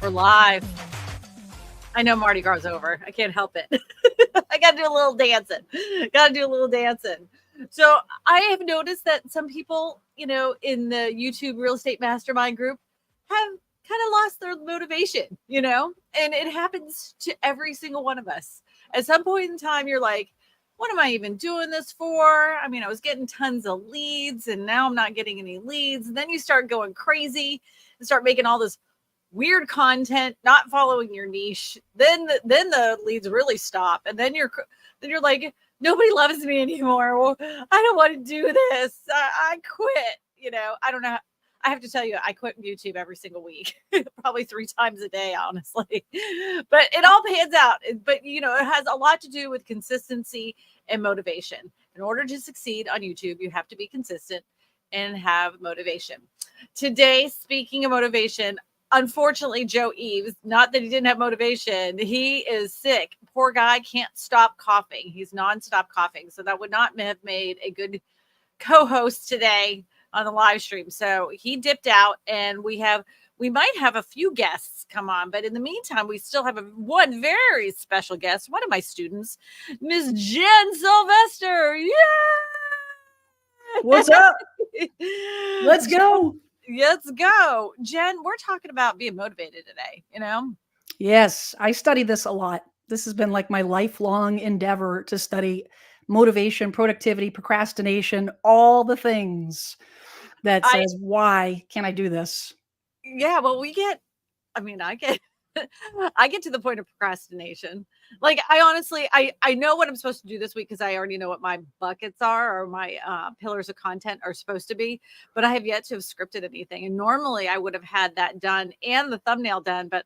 We're live. I know Mardi Gras is over. I can't help it. I got to do a little dancing. So I have noticed that some people, in the YouTube real estate mastermind group have kind of lost their motivation, and it happens to every single one of us. At some point in time, you're like, what am I even doing this for? I mean, I was getting tons of leads and now I'm not getting any leads. And then you start going crazy and start making all this weird content, not following your niche. Then the leads really stop. And then you're like, nobody loves me anymore. Well, I don't want to do this. I quit. I don't know. I have to tell you, I quit YouTube every single week, probably 3 times a day, honestly. But it all pans out. But, it has a lot to do with consistency and motivation. In order to succeed on YouTube, you have to be consistent and have motivation. Today, speaking of motivation, unfortunately, Joe Eves, not that he didn't have motivation, he is sick. Poor guy can't stop coughing. He's nonstop coughing. So that would not have made a good co-host today on the live stream. So he dipped out, and we might have a few guests come on, but in the meantime, we still have one very special guest, one of my students, Miss Jen Sylvester. Yeah. What's up? Let's go. Let's go. Jen, we're talking about being motivated today, Yes, I study this a lot. This has been like my lifelong endeavor to study motivation, productivity, procrastination, all the things that says, why can't I do this? Yeah, well, I get I get to the point of procrastination. Like, I honestly, I know what I'm supposed to do this week because I already know what my buckets are, or my pillars of content are supposed to be, but I have yet to have scripted anything. And normally I would have had that done and the thumbnail done, but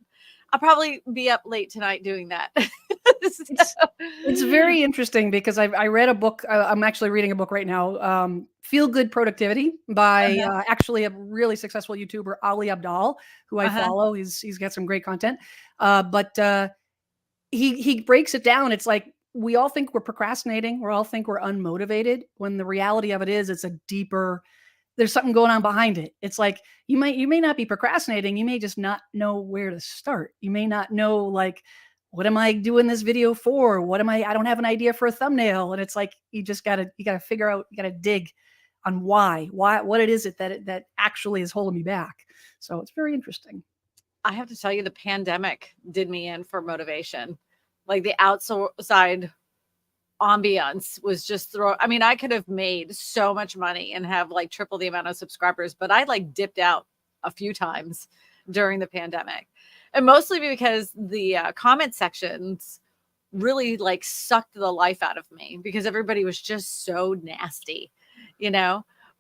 I'll probably be up late tonight doing that. It's very interesting because I read a book. I'm actually reading a book right now, Feel Good Productivity by actually a really successful YouTuber, Ali Abdaal, who I follow. He's got some great content. But he breaks it down. It's like we all think we're procrastinating. We all think we're unmotivated, when the reality of it is it's a deeper, there's something going on behind it. It's like you may not be procrastinating. You may just not know where to start. You may not know, like, what am I doing this video for? I don't have an idea for a thumbnail. And it's like, you gotta figure out, you gotta dig on what it is that actually is holding me back. So it's very interesting. I have to tell you, the pandemic did me in for motivation. Like, the outside ambiance was just I could have made so much money and have like triple the amount of subscribers, but I like dipped out a few times during the pandemic. And mostly because the comment sections really like sucked the life out of me because everybody was just so nasty,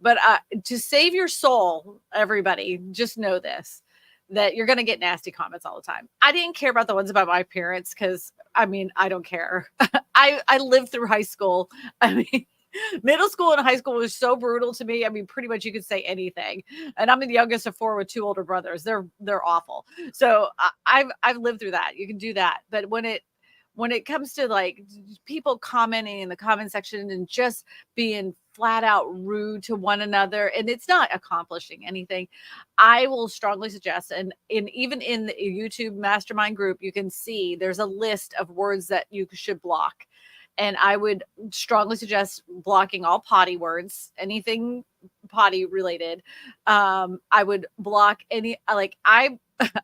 But to save your soul, everybody, just know this, that you're going to get nasty comments all the time. I didn't care about the ones about my appearance because, I don't care. I lived through high school. Middle school and high school was so brutal to me. Pretty much you could say anything. And I'm the youngest of 4 with 2 older brothers. They're awful. So I've lived through that. You can do that. But when it comes to like people commenting in the comment section and just being flat out rude to one another, and it's not accomplishing anything, I will strongly suggest, and even in the YouTube mastermind group, you can see there's a list of words that you should block. And I would strongly suggest blocking all potty words, anything potty related. I would block any, I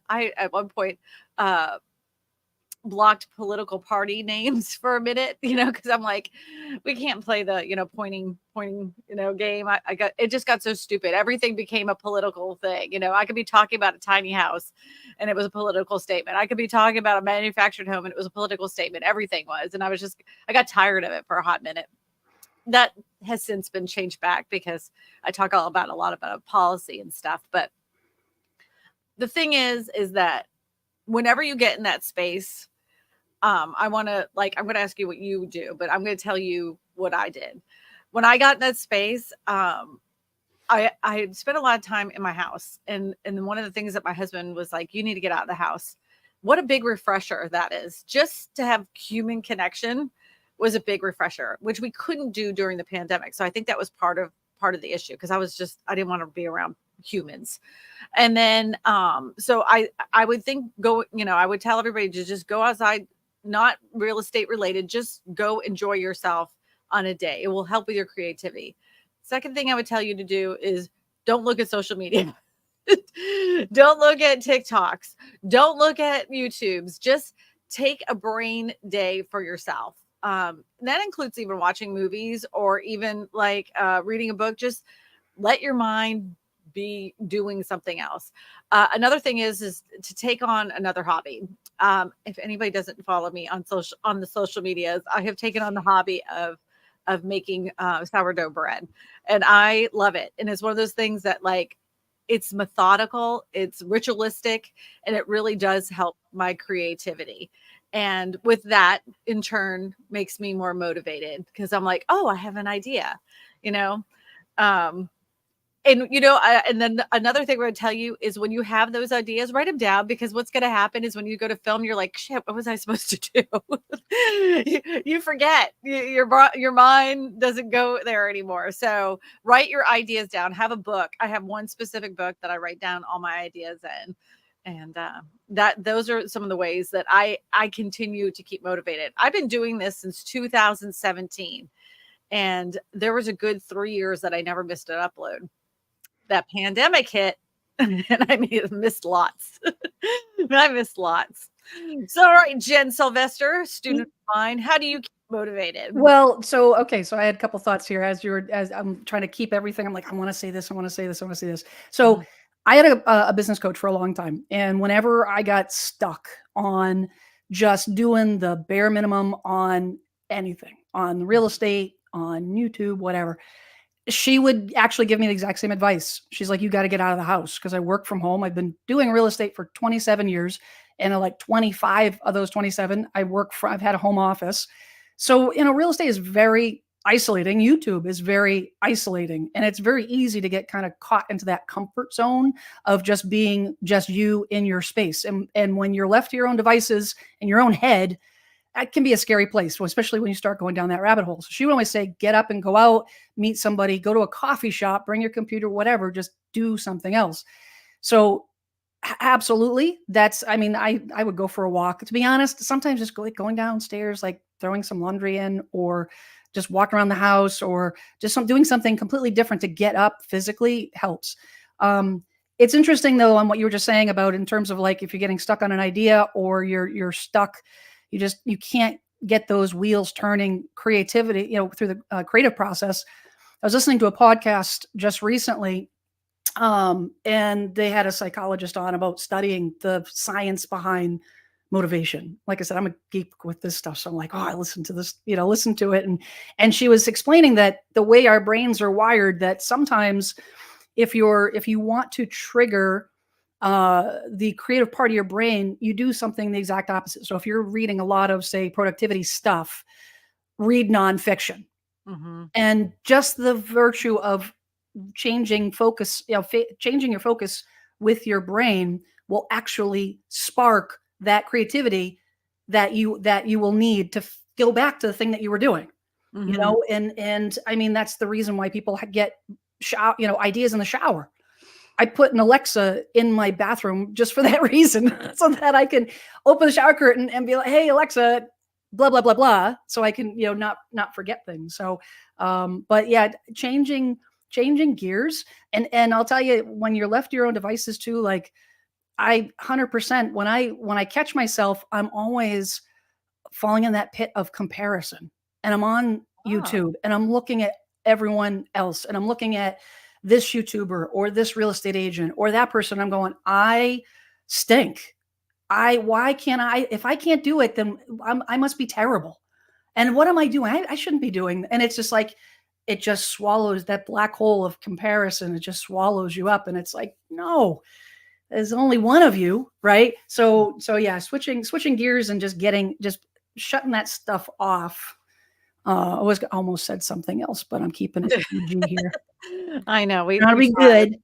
at one point, blocked political party names for a minute, because I'm like, we can't play the, pointing, game. It just got so stupid. Everything became a political thing. I could be talking about a tiny house and it was a political statement. I could be talking about a manufactured home and it was a political statement. Everything was. And I got tired of it for a hot minute. That has since been changed back because I talk a lot about policy and stuff. But the thing is that whenever you get in that space, I'm going to ask you what you do, but I'm going to tell you what I did. When I got in that space, I spent a lot of time in my house. And one of the things that my husband was like, you need to get out of the house. What a big refresher that is. Just to have human connection was a big refresher, which we couldn't do during the pandemic. So I think that was part of the issue, because I didn't want to be around humans. And then so I would think go, I would tell everybody to just go outside, not real estate related, just go enjoy yourself on a day. It will help with your creativity. Second thing I would tell you to do is don't look at social media. Don't look at TikToks. Don't look at YouTubes. Just take a brain day for yourself. That includes even watching movies or even like reading a book. Just let your mind be doing something else. Another thing is to take on another hobby. If anybody doesn't follow me on the social medias, I have taken on the hobby of making sourdough bread, and I love it. And it's one of those things that like it's methodical, it's ritualistic, and it really does help my creativity. And with that, in turn, makes me more motivated because I'm like, oh, I have an idea, you know. Um, and and then another thing we're gonna tell you is when you have those ideas, write them down, because what's gonna happen is when you go to film, you're like, shit, what was I supposed to do? You forget. Your mind doesn't go there anymore. So write your ideas down. Have a book. I have one specific book that I write down all my ideas in. And that those are some of the ways that I continue to keep motivated. I've been doing this since 2017, and there was a good 3 years that I never missed an upload. That pandemic hit, and I missed lots. I missed lots. So, all right, Jen Sylvester, student of mine, how do you keep motivated? Well, so okay, so I had a couple thoughts here as I'm trying to keep everything. I'm like, I want to say this, I want to say this, I want to say this. So I had a business coach for a long time, and whenever I got stuck on just doing the bare minimum on anything, on real estate, on YouTube, whatever, she would actually give me the exact same advice. She's like, you got to get out of the house, because I work from home. I've been doing real estate for 27 years, and like 25 of those 27, I've had a home office. So, real estate is very isolating. YouTube is very isolating, and it's very easy to get kind of caught into that comfort zone of just being just you in your space. And when you're left to your own devices in your own head, that can be a scary place, especially when you start going down that rabbit hole. So she would always say, get up and go out, meet somebody, go to a coffee shop, bring your computer, whatever, just do something else. So absolutely. I would go for a walk. To be honest, sometimes just going downstairs, like throwing some laundry in, or just walking around the house, or just doing something completely different to get up physically helps. It's interesting though, on what you were just saying about in terms of like, if you're getting stuck on an idea or you're stuck, you can't get those wheels turning creativity, through the creative process. I was listening to a podcast just recently, and they had a psychologist on about studying the science behind motivation. Like I said, I'm a geek with this stuff. So I'm like, oh, I listen to this, listen to it. And she was explaining that the way our brains are wired, that sometimes if you want to trigger the creative part of your brain, you do something the exact opposite. So if you're reading a lot of, say, productivity stuff, read nonfiction. And just the virtue of changing focus, changing your focus with your brain will actually spark that creativity that you will need to go back to the thing that you were doing. And I mean, that's the reason why people get ideas in the shower. I put an Alexa in my bathroom just for that reason, so that I can open the shower curtain and be like, hey, Alexa, blah, blah, blah, blah. So I can, not forget things. So, but yeah, changing gears. And I'll tell you, when you're left to your own devices too, like I 100%, when I catch myself, I'm always falling in that pit of comparison, and I'm on YouTube and I'm looking at everyone else, and I'm looking at this YouTuber or this real estate agent or that person. I'm going, I stink. Why can't I? If I can't do it, then I must be terrible. And what am I doing? I shouldn't be doing. And it's just like, it just swallows that black hole of comparison. It just swallows you up. And it's like, no, there's only one of you. Right. So yeah, switching gears and just shutting that stuff off. I was almost said something else, but I'm keeping it PG here. I know. Gotta be good.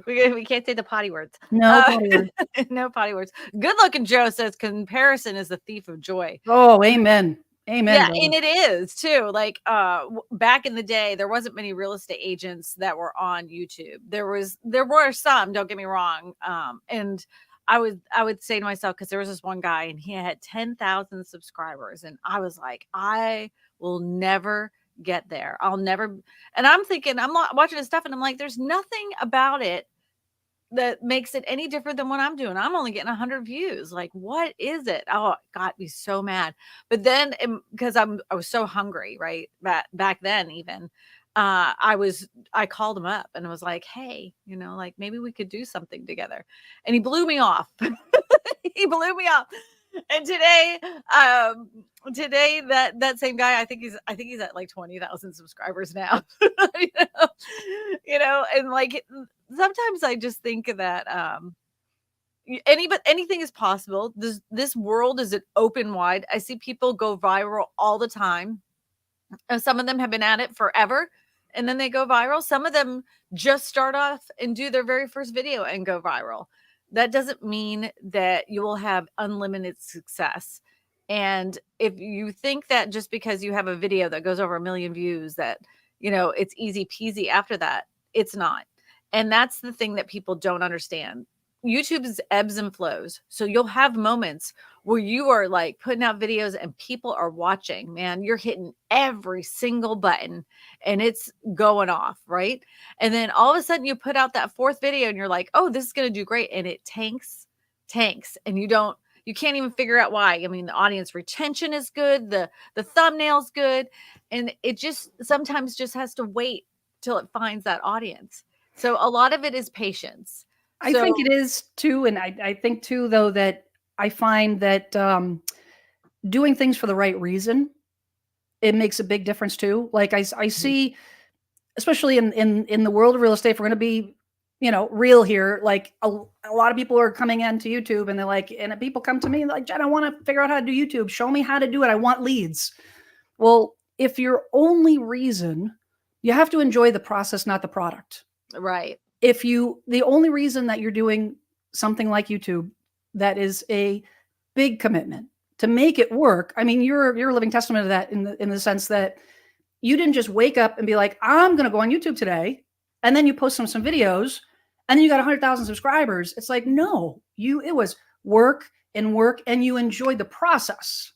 We can't say the potty words. No potty words. No potty words. Good looking Joe says comparison is the thief of joy. Oh, amen. Amen, Yeah, brother. and it is too. Like back in the day, there wasn't many real estate agents that were on YouTube. There were some, don't get me wrong. And I would say to myself, because there was this one guy and he had 10,000 subscribers, and I was like, I will never get there. I'll never. And I'm thinking, watching his stuff, and I'm like, there's nothing about it that makes it any different than what I'm doing. I'm only getting 100 views. Like, what is it? Oh, it got me so mad. But then, because I was so hungry, right? Back then, even, I called him up and was like, hey, like maybe we could do something together. And he blew me off. He blew me off. And um, today that same guy, I think he's at like 20,000 subscribers now. you know, and like sometimes I just think that anything is possible. This world is an open wide. I see people go viral all the time. Some of them have been at it forever and then they go viral. Some of them just start off and do their very first video and go viral. That doesn't mean that you will have unlimited success. And if you think that just because you have a video that goes over 1 million views, that, it's easy peasy after that, it's not. And that's the thing that people don't understand. YouTube is ebbs and flows. So you'll have moments where you are like putting out videos and people are watching, man, you're hitting every single button and it's going off, right? And then all of a sudden you put out that fourth video and you're like, oh, this is going to do great. And it tanks. And you can't even figure out why. I mean, the audience retention is good. The thumbnail's good. And it just sometimes just has to wait till it finds that audience. So a lot of it is patience. I So think it is too. And I think too, though, that I find that doing things for the right reason, it makes a big difference too. Like I see, especially in the world of real estate, if we're going to be, real here, like a lot of people are coming into YouTube and they're like, and people come to me like, Jen, I want to figure out how to do YouTube. Show me how to do it. I want leads. Well, if your only reason, you have to enjoy the process, not the product. right. The only reason that you're doing something like YouTube, that is a big commitment to make it work. I mean, you're a living testament to that in the sense that you didn't just wake up and be like, I'm going to go on YouTube today. And then you post some videos and then you got 100,000 subscribers. It's like, no, it was work and you enjoyed the process.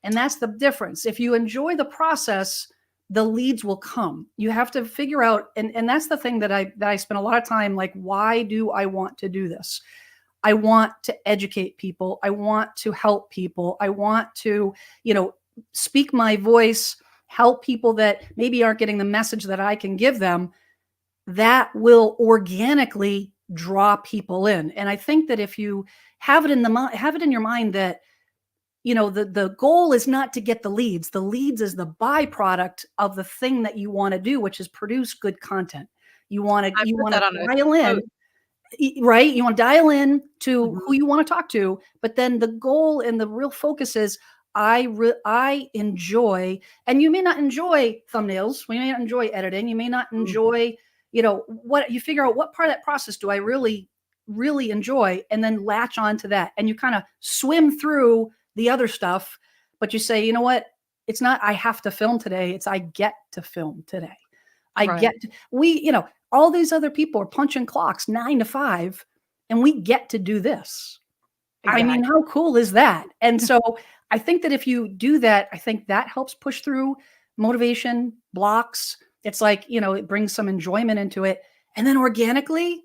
And that's the difference. If you enjoy the process, the leads will come. You have to figure out, and that's the thing that I spend a lot of time, like, why do I want to do this? I want to educate people. I want to help people. I want to, speak my voice, help people that maybe aren't getting the message that I can give them. That will organically draw people in. And I think that if you have it in your mind that, the goal is not to get the leads. The leads is the byproduct of the thing that you want to do, which is produce good content. You want I put that on to a dial in, post. right? You want to dial in to Mhm. who you want to talk to, but then the goal and the real focus is I enjoy, and you may not enjoy thumbnails. You may not enjoy editing. You may not enjoy, what you figure out what part of that process do I really, really enjoy, and then latch on to that. And you kind of swim through the other stuff, but you say, you know what? It's not I have to film today. It's I get to film today. I Right. get to, all these other people are punching clocks 9 to 5, and we get to do this. I mean, Exactly. how cool is that? And so I think that if you do that, I think that helps push through motivation blocks. It's like, it brings some enjoyment into it. And then organically,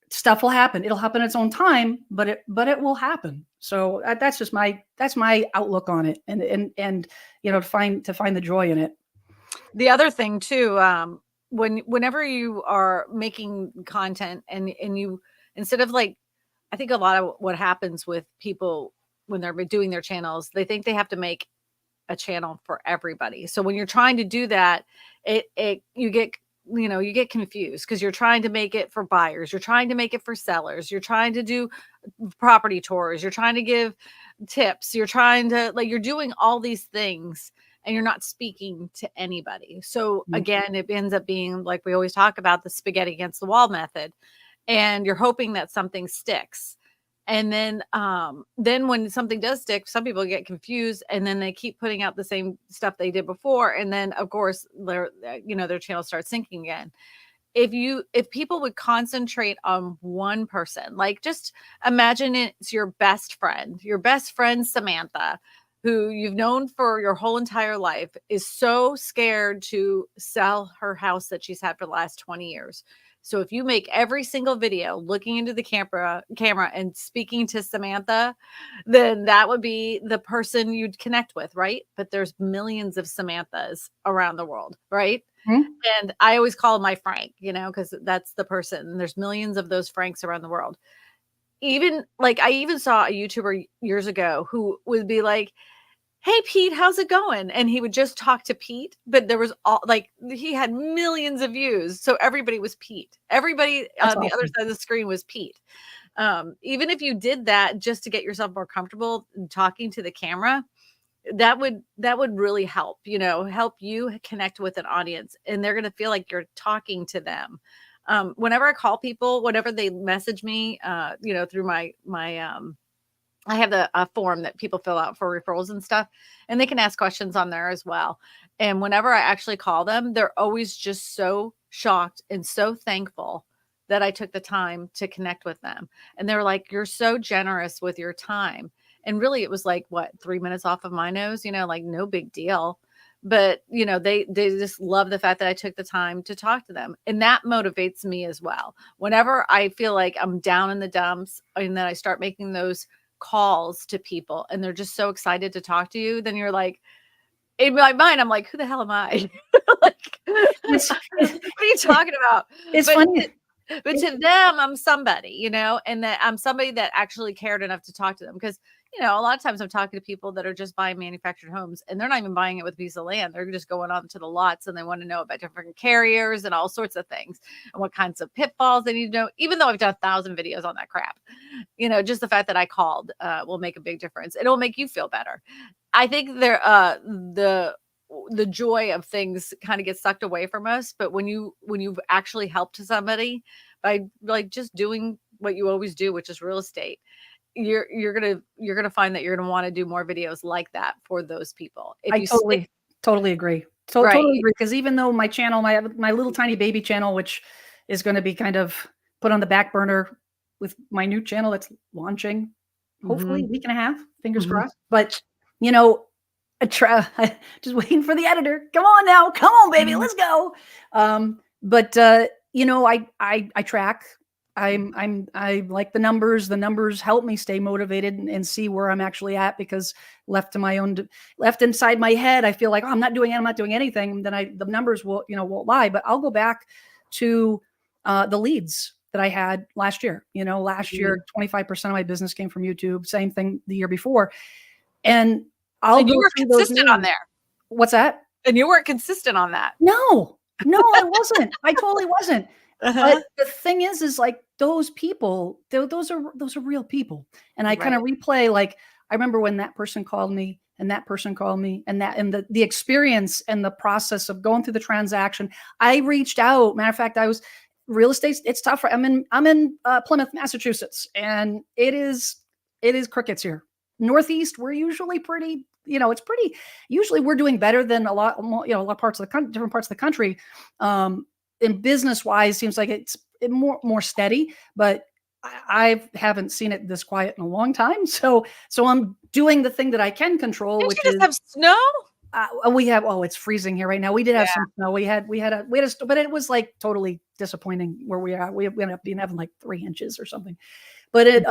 stuff will happen. It'll happen its own time, but it will happen. So that's my outlook on it, and to find the joy in it. The other thing too, whenever you are making content and you, instead of like, I think a lot of what happens with people when they're doing their channels, they think they have to make a channel for everybody. So when you're trying to do that, you get confused because you're trying to make it for buyers, you're trying to make it for sellers, you're trying to do property tours, you're trying to give tips, you're trying to you're doing all these things and you're not speaking to anybody. So again, it ends up being like we always talk about, the spaghetti against the wall method, and you're hoping that something sticks. And then when something does stick, some people get confused, and then they keep putting out the same stuff they did before. And then of course their channel starts sinking again. If people would concentrate on one person, like just imagine it's your best friend Samantha, who you've known for your whole entire life, is so scared to sell her house that she's had for the last 20 years. So if you make every single video looking into the camera and speaking to Samantha, then that would be the person you'd connect with, right? But there's millions of Samanthas around the world, right? Hmm? And I always call him my Frank, because that's the person. And there's millions of those Franks around the world. Even like I even saw a YouTuber years ago who would be like, "Hey Pete, how's it going?" And he would just talk to Pete, but there was he had millions of views. So everybody was Pete. Everybody That's on the other awesome. side of the screen was Pete. Even if you did that just to get yourself more comfortable talking to the camera, that would really help, help you connect with an audience, and they're going to feel like you're talking to them. Whenever I call people, whenever they message me, through my I have a form that people fill out for referrals and stuff, and they can ask questions on there as well. And whenever I actually call them, they're always just so shocked and so thankful that I took the time to connect with them. And they're like, "You're so generous with your time." And really, it was like, what, 3 minutes off of my nose, like no big deal. But they just love the fact that I took the time to talk to them, and that motivates me as well. Whenever I feel like I'm down in the dumps, and then I start making those calls to people and they're just so excited to talk to you, then you're like, in my mind, I'm like, who the hell am I? Like, It's, what are you talking about? it's But funny. but to them, I'm somebody, and that I'm somebody that actually cared enough to talk to them. Because, a lot of times I'm talking to people that are just buying manufactured homes, and they're not even buying it with a piece of land. They're just going on to the lots, and they want to know about different carriers and all sorts of things and what kinds of pitfalls they need to know, even though I've done 1,000 videos on that crap. Just the fact that I called will make a big difference. It'll make you feel better. I think the joy of things kind of gets sucked away from us, but when you've actually helped somebody by like just doing what you always do, which is real estate, you're gonna find that you're gonna want to do more videos like that for those people. If I you stick totally agree. right. Totally agree. Because even though my channel, my little tiny baby channel, which is going to be kind of put on the back burner with my new channel that's launching, hopefully a Mhm, week and a half, fingers mhm. crossed. But you know, just waiting for the editor. Come on now, come on, baby, let's go. But I track. I like the numbers. The numbers help me stay motivated and see where I'm actually at, because left inside my head, I feel like, oh, I'm not doing anything. Then the numbers won't lie. But I'll go back to the leads that I had last year. Last Mhm. year, 25% of my business came from YouTube. Same thing the year before. And I'll And you go were through those consistent on names. there. What's that? And you weren't consistent on that. No, I wasn't. I totally wasn't. But Uh-huh. the thing is like those people, those are real people. And I kind Right. of replay, like, I remember when that person called me and that person called me, and the experience and the process of going through the transaction. I reached out. Matter of fact, I was real estate. It's tough. I'm in Plymouth, Massachusetts, and it is crickets here. Northeast, we're usually pretty, it's pretty, usually we're doing better than a lot, a lot of parts of different parts of the country. In business wise, seems like it's more steady, but I haven't seen it this quiet in a long time. So I'm doing the thing that I can control, Didn't which you just is have snow? we have, oh, it's freezing here right now. We did have Yeah. some snow. But it was like totally disappointing where we are. We ended up having like 3 inches or something. But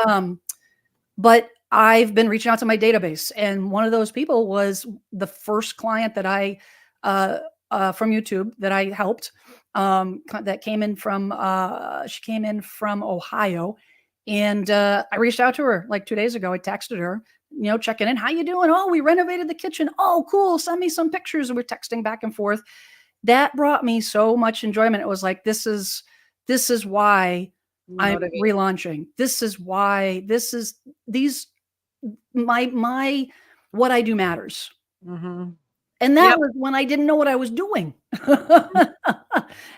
but I've been reaching out to my database, and one of those people was the first client that I from YouTube that I helped. That came in from she came in from Ohio, and I reached out to her like 2 days ago. I texted her, checking in. How you doing? Oh, we renovated the kitchen. Oh, cool. Send me some pictures. And we're texting back and forth. That brought me so much enjoyment. It was like, this is why I'm Motivate. relaunching. This is why these my what I do matters. Mhm. And that Yep. was when I didn't know what I was doing.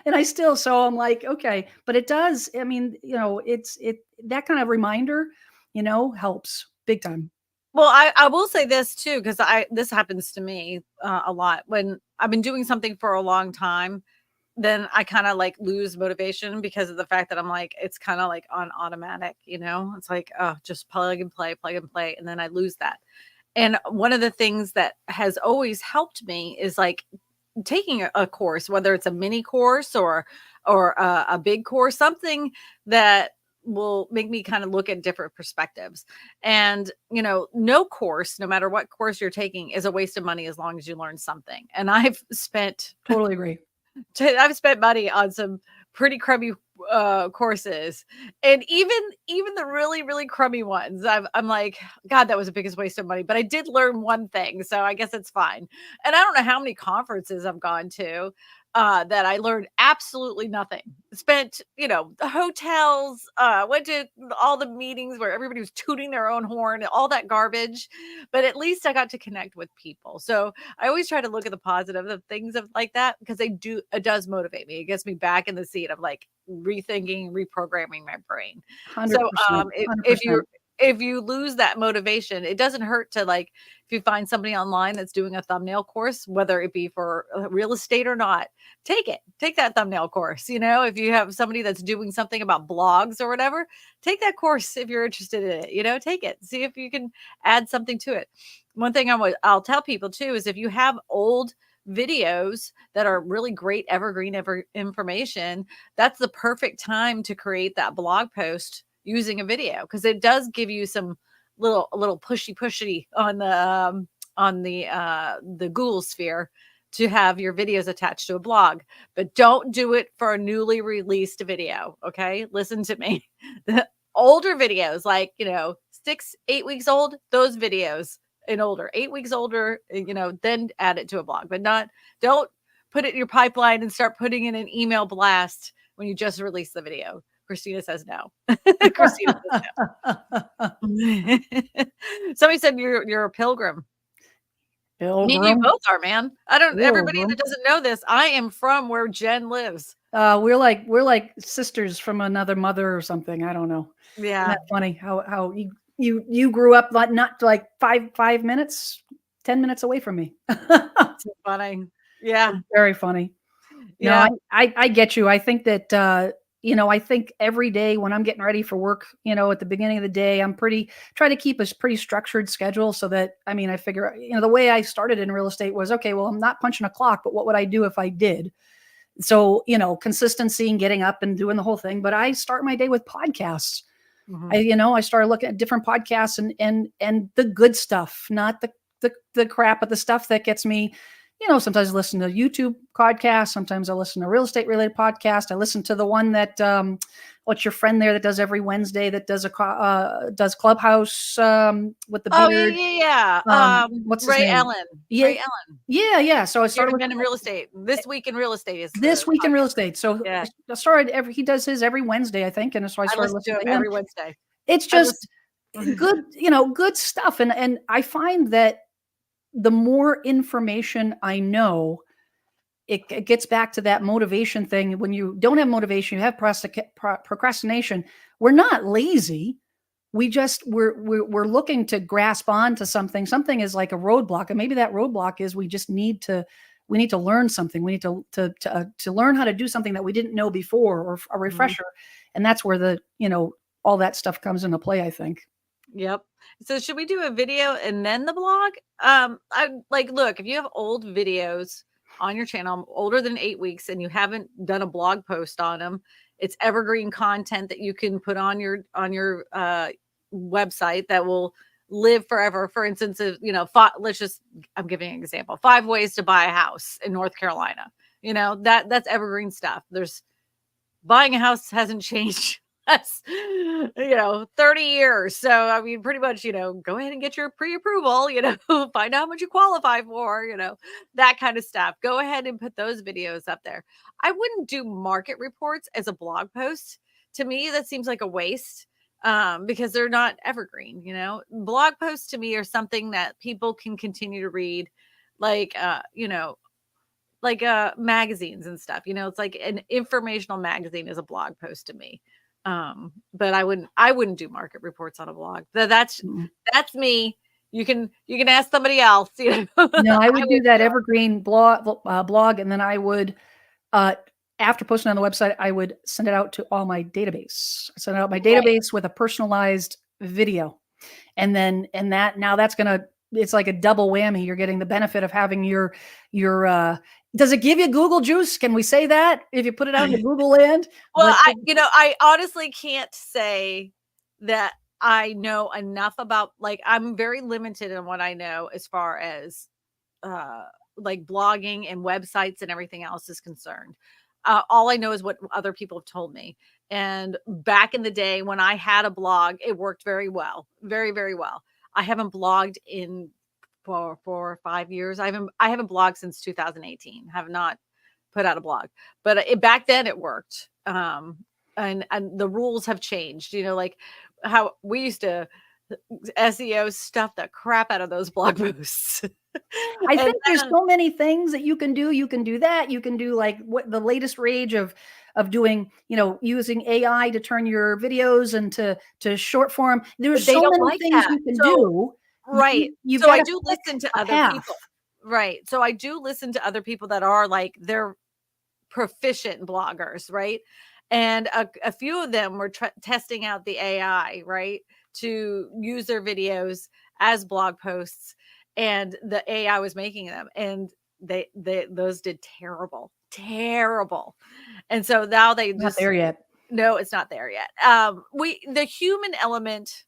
And so I'm like, okay, but it does. I mean, it's that kind of reminder helps big time. Well, I will say this too, because this happens to me a lot when I've been doing something for a long time. Then I kind of like lose motivation because of the fact that I'm like, it's kind of like on automatic, it's like, oh, just plug and play. And then I lose that. And one of the things that has always helped me is like taking a course, whether it's a mini course or a big course, something that will make me kind of look at different perspectives. And no course, no matter what course you're taking, is a waste of money as long as you learn something. And Totally agree. I've spent money on some pretty crummy courses, and even the really really crummy ones. I'm like, God, that was the biggest waste of money. But I did learn one thing, so I guess it's fine. And I don't know how many conferences I've gone to that I learned absolutely nothing. Spent, the hotels, went to all the meetings where everybody was tooting their own horn, all that garbage. But at least I got to connect with people. So I always try to look at the positive of things of like that, because it does motivate me. It gets me back in the seat of like rethinking, reprogramming my brain. So 100%. if you lose that motivation, it doesn't hurt to, like, if you find somebody online that's doing a thumbnail course, whether it be for real estate or not, take that thumbnail course. If you have somebody that's doing something about blogs or whatever, take that course if you're interested in it. Take it, see if you can add something to it. One thing I'll tell people too is, if you have old videos that are really great evergreen information, that's the perfect time to create that blog post using a video, because it does give you some a little pushy on the Google sphere to have your videos attached to a blog. But don't do it for a newly released video. Okay, listen to me. The older videos, like 6-8 weeks old, those videos, and older, 8 weeks older, then add it to a blog. But don't put it in your pipeline and start putting in an email blast when you just released the video. Christina says no. Christina says no. Somebody said you're a pilgrim. Me and you both are, man. Everybody that doesn't know this, I am from where Jen lives. We're like sisters from another mother or something. I don't know. Yeah. Isn't that funny how you grew up not like 5 minutes, 10 minutes away from me. It's funny. Yeah. Very funny. Yeah. No, I get you. I think that, I think every day when I'm getting ready for work, at the beginning of the day, try to keep a pretty structured schedule, so that, I figure, the way I started in real estate was, okay, well, I'm not punching a clock, but what would I do if I did? So, consistency and getting up and doing the whole thing. But I start my day with podcasts. I started looking at different podcasts and the good stuff, not the crap, but the stuff that gets me. Sometimes I listen to YouTube podcasts. Sometimes I listen to real estate related podcast. I listen to the one that, what's your friend there that does every Wednesday, that does does Clubhouse, with the beard. Yeah. What's his Ray name? Ellen. Yeah. Ray Ellen. Yeah. So I started in real estate. This Week in Real Estate is This Week in Real Estate. So yeah. I started he does his every Wednesday, I think. And so I started listening to him every Wednesday. It's just good, good stuff. And I find that the more information I know, it gets back to that motivation thing. When you don't have motivation, you have procrastination. We're not lazy. We're looking to grasp on to something. Something is like a roadblock, and maybe that roadblock is we need to learn something. We need to learn how to do something that we didn't know before, or a refresher. And that's where all that stuff comes into play, I think. Yep. So should we do a video and then the blog? I look, if you have old videos on your channel, older than 8 weeks, and you haven't done a blog post on them, it's evergreen content that you can put on your website that will live forever. For instance, I'm giving an example: 5 ways to buy a house in North Carolina. That's evergreen stuff. Buying a house hasn't changed. That's 30 years. So pretty much, go ahead and get your pre-approval, find out how much you qualify for, that kind of stuff. Go ahead and put those videos up there. I wouldn't do market reports as a blog post. To me, that seems like a waste, because they're not evergreen. Blog posts to me are something that people can continue to read, like magazines and stuff. It's like an informational magazine is a blog post to me. But I wouldn't do market reports on a blog. That's me. You can ask somebody else. You know? No, I would do that Evergreen blog, and then I would, after posting on the website, I would send it out to all my database. Send out my database with a personalized video, and that's gonna. It's like a double whammy. You're getting the benefit of having your. Does it give you Google juice? Can we say that if you put it out into Google land? Well, I honestly can't say that I know enough about, like, I'm very limited in what I know as far as like blogging and websites and everything else is concerned. All I know is what other people have told me. And back in the day when I had a blog, it worked very well, very, very well. I haven't blogged in 4 or 5 years. I haven't blogged since 2018. Have not put out a blog, but back then it worked. And the rules have changed. You know, like how we used to SEO stuff the crap out of those blog posts. I think there's so many things that you can do. You can do that. You can do like what the latest rage of doing, using AI to turn your videos into short form. There's so many things you can do. Right. So I do listen to other people. Right. So I do listen to other people that are like, they're proficient bloggers, right? And a few of them were testing out the AI, right, to use their videos as blog posts, and the AI was making them, and those did terrible. And so now they not there yet. No, it's not there yet. The human element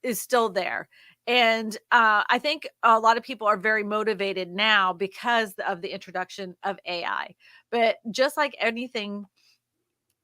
is still there. And I think a lot of people are very motivated now because of the introduction of AI. But just like anything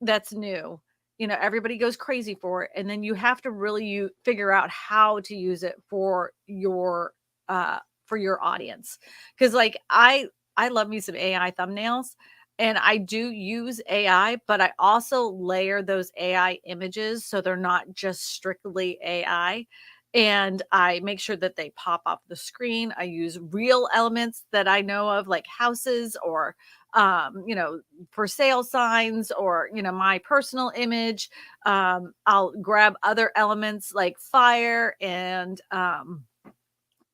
that's new, everybody goes crazy for it. And then you have to really figure out how to use it for your audience. Because like I love me some AI thumbnails. And I do use AI, but I also layer those AI images so they're not just strictly AI. And I make sure that they pop off the screen. I use real elements that I know of, like houses or, for sale signs, or, my personal image. I'll grab other elements like fire and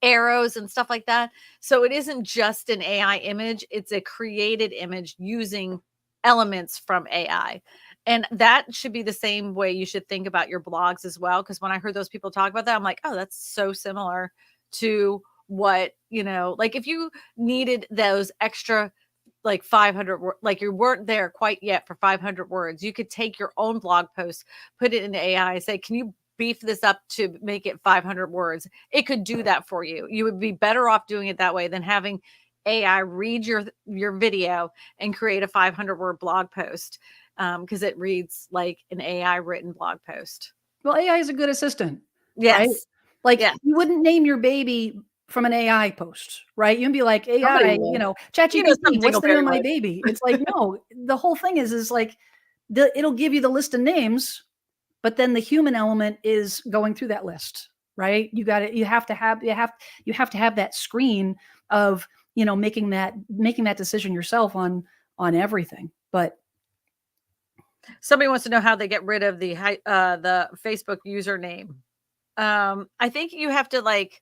arrows and stuff like that. So it isn't just an AI image, it's a created image using elements from AI. And that should be the same way you should think about your blogs as well. Because when I heard those people talk about that, I'm like, oh, that's so similar to what, like if you needed those extra like 500, like you weren't there quite yet for 500 words, you could take your own blog post, put it into AI, say, can you beef this up to make it 500 words? It could do that for you. You would be better off doing it that way than having AI read your video and create a 500 word blog post, because it reads like an AI written blog post. Well, AI is a good assistant. Yes. Right? Like you wouldn't name your baby from an AI post, right? You'd be like, AI, ChatGPT, what's the name of my baby? It's like, no, the whole thing is like it'll give you the list of names, but then the human element is going through that list, right? You have to have that screen of, making that decision yourself on everything. But somebody wants to know how they get rid of the Facebook username. I think you have to like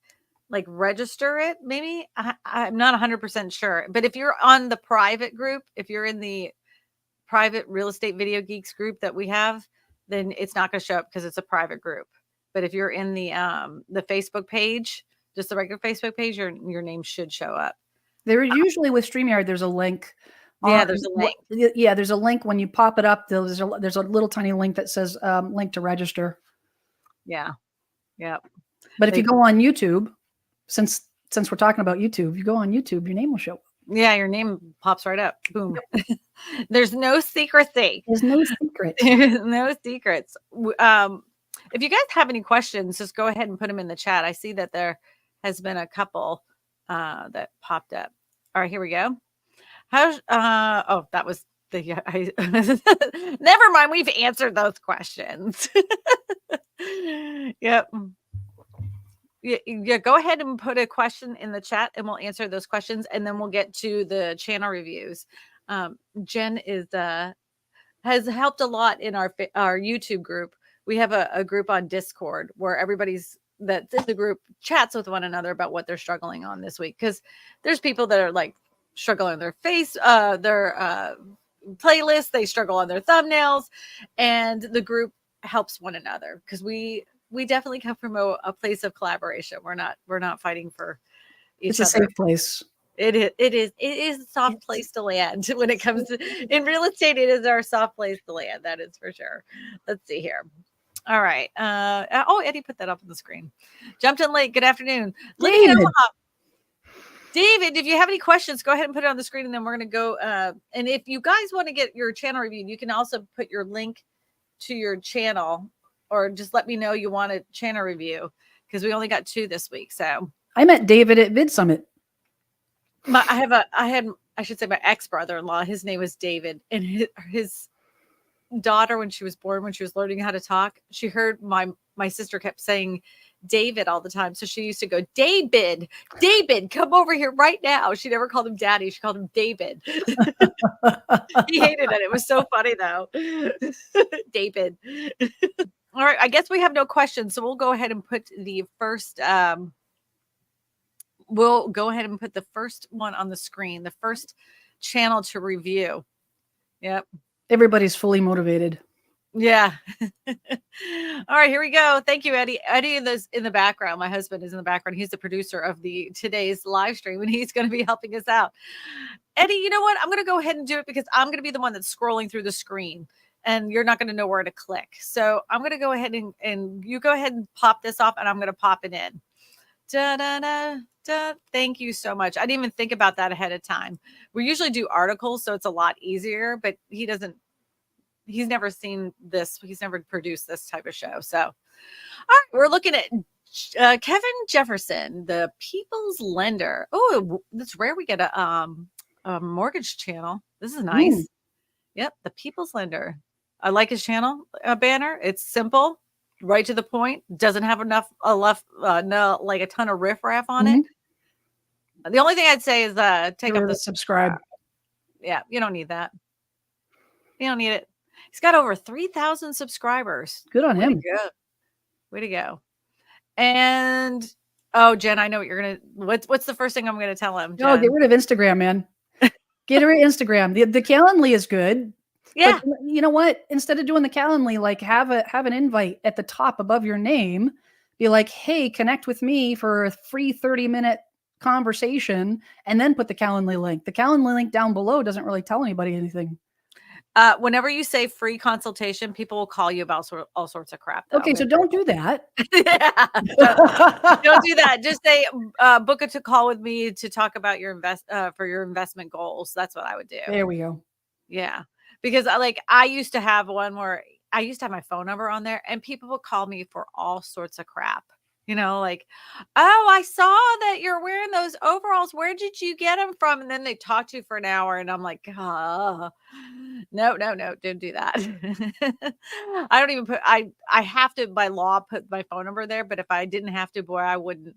register it. Maybe I'm not 100% sure, but if you're on the private group, if you're in the private real estate video geeks group that we have, then it's not going to show up because it's a private group. But if you're in the Facebook page, just the regular Facebook page, your name should show up. There is usually with StreamYard, there's a link. Yeah, there's a link. Yeah, there's a link when you pop it up. There's a little tiny link that says link to register. Yeah. But if you go on YouTube, since we're talking about YouTube, you go on YouTube, your name will show up. Yeah, your name pops right up. Boom. Yep. There's no secrecy. There's no secret. No secrets. If you guys have any questions, just go ahead and put them in the chat. I see that there has been a couple that popped up. All right, here we go. That was never mind. We've answered those questions. Yep. Yeah, go ahead and put a question in the chat and we'll answer those questions, and then we'll get to the channel reviews. Jen is has helped a lot in our YouTube group. We have a group on Discord where everybody's that's in the group chats with one another about what they're struggling on this week. Because there's people that are like struggling on their playlist, they struggle on their thumbnails, and the group helps one another because we definitely come from a place of collaboration. We're not fighting for each It's a other. safe place. It is a soft place to land when it comes to in real estate. It is our soft place to land. That is for sure. Let's see here. All right. Eddie put that up on the screen. Jumped in late. Good afternoon. Living in David. Omaha. David, if you have any questions, go ahead and put it on the screen, and then we're going to go. And if you guys want to get your channel reviewed, you can also put your link to your channel, or just let me know you want a channel review, because we only got 2 this week. So I met David at Vid Summit. I should say my ex-brother-in-law, his name was David, and his daughter, when she was born, when she was learning how to talk, she heard my sister kept saying David all the time. So she used to go, David, come over here right now. She never called him daddy. She called him David. He hated it. It was so funny though. David. All right. I guess we have no questions. So we'll go ahead and put the first, one on the screen, the first channel to review. Yep. Everybody's fully motivated. Yeah. All right, here we go. Thank you, Eddie. Eddie is in the background. My husband is in the background. He's the producer of today's live stream, and he's going to be helping us out. Eddie, you know what? I'm going to go ahead and do it because I'm going to be the one that's scrolling through the screen, and you're not going to know where to click. So I'm going to go ahead and you go ahead and pop this off, and I'm going to pop it in. Da, da, da, da. Thank you so much. I didn't even think about that ahead of time. We usually do articles, so it's a lot easier, but he's never seen this. He's never produced this type of show. So, all right, we're looking at Kevin Jefferson, the People's Lender. Oh, that's rare. We get a mortgage channel. This is nice. Ooh. Yep, the People's Lender. I like his channel banner. It's simple, right to the point. Doesn't have a ton of riffraff on it. The only thing I'd say is take up the subscribe. Yeah, you don't need that. You don't need it. He's got over 3,000 subscribers. Good on him. Way to go. And Jen, I know what you're gonna. What's the first thing I'm gonna tell him? No, get rid of Instagram, man. Get rid of Instagram. The Calendly is good. Yeah. But you know what? Instead of doing the Calendly, like have an invite at the top above your name. Be like, hey, connect with me for a free 30-minute conversation, and then put the Calendly link. The Calendly link down below doesn't really tell anybody anything. Whenever you say free consultation, people will call you about all sorts of crap. Okay, so don't do that. Yeah, don't do that. Just say book a call with me to talk about your investment goals. That's what I would do. There we go. Yeah, because I used to have one where I used to have my phone number on there, and people would call me for all sorts of crap. You know, like, oh, I saw that you're wearing those overalls. Where did you get them from? And then they talk to you for an hour, and I'm like, no, don't do that. I don't even I have to, by law, put my phone number there. But if I didn't have to, boy, I wouldn't.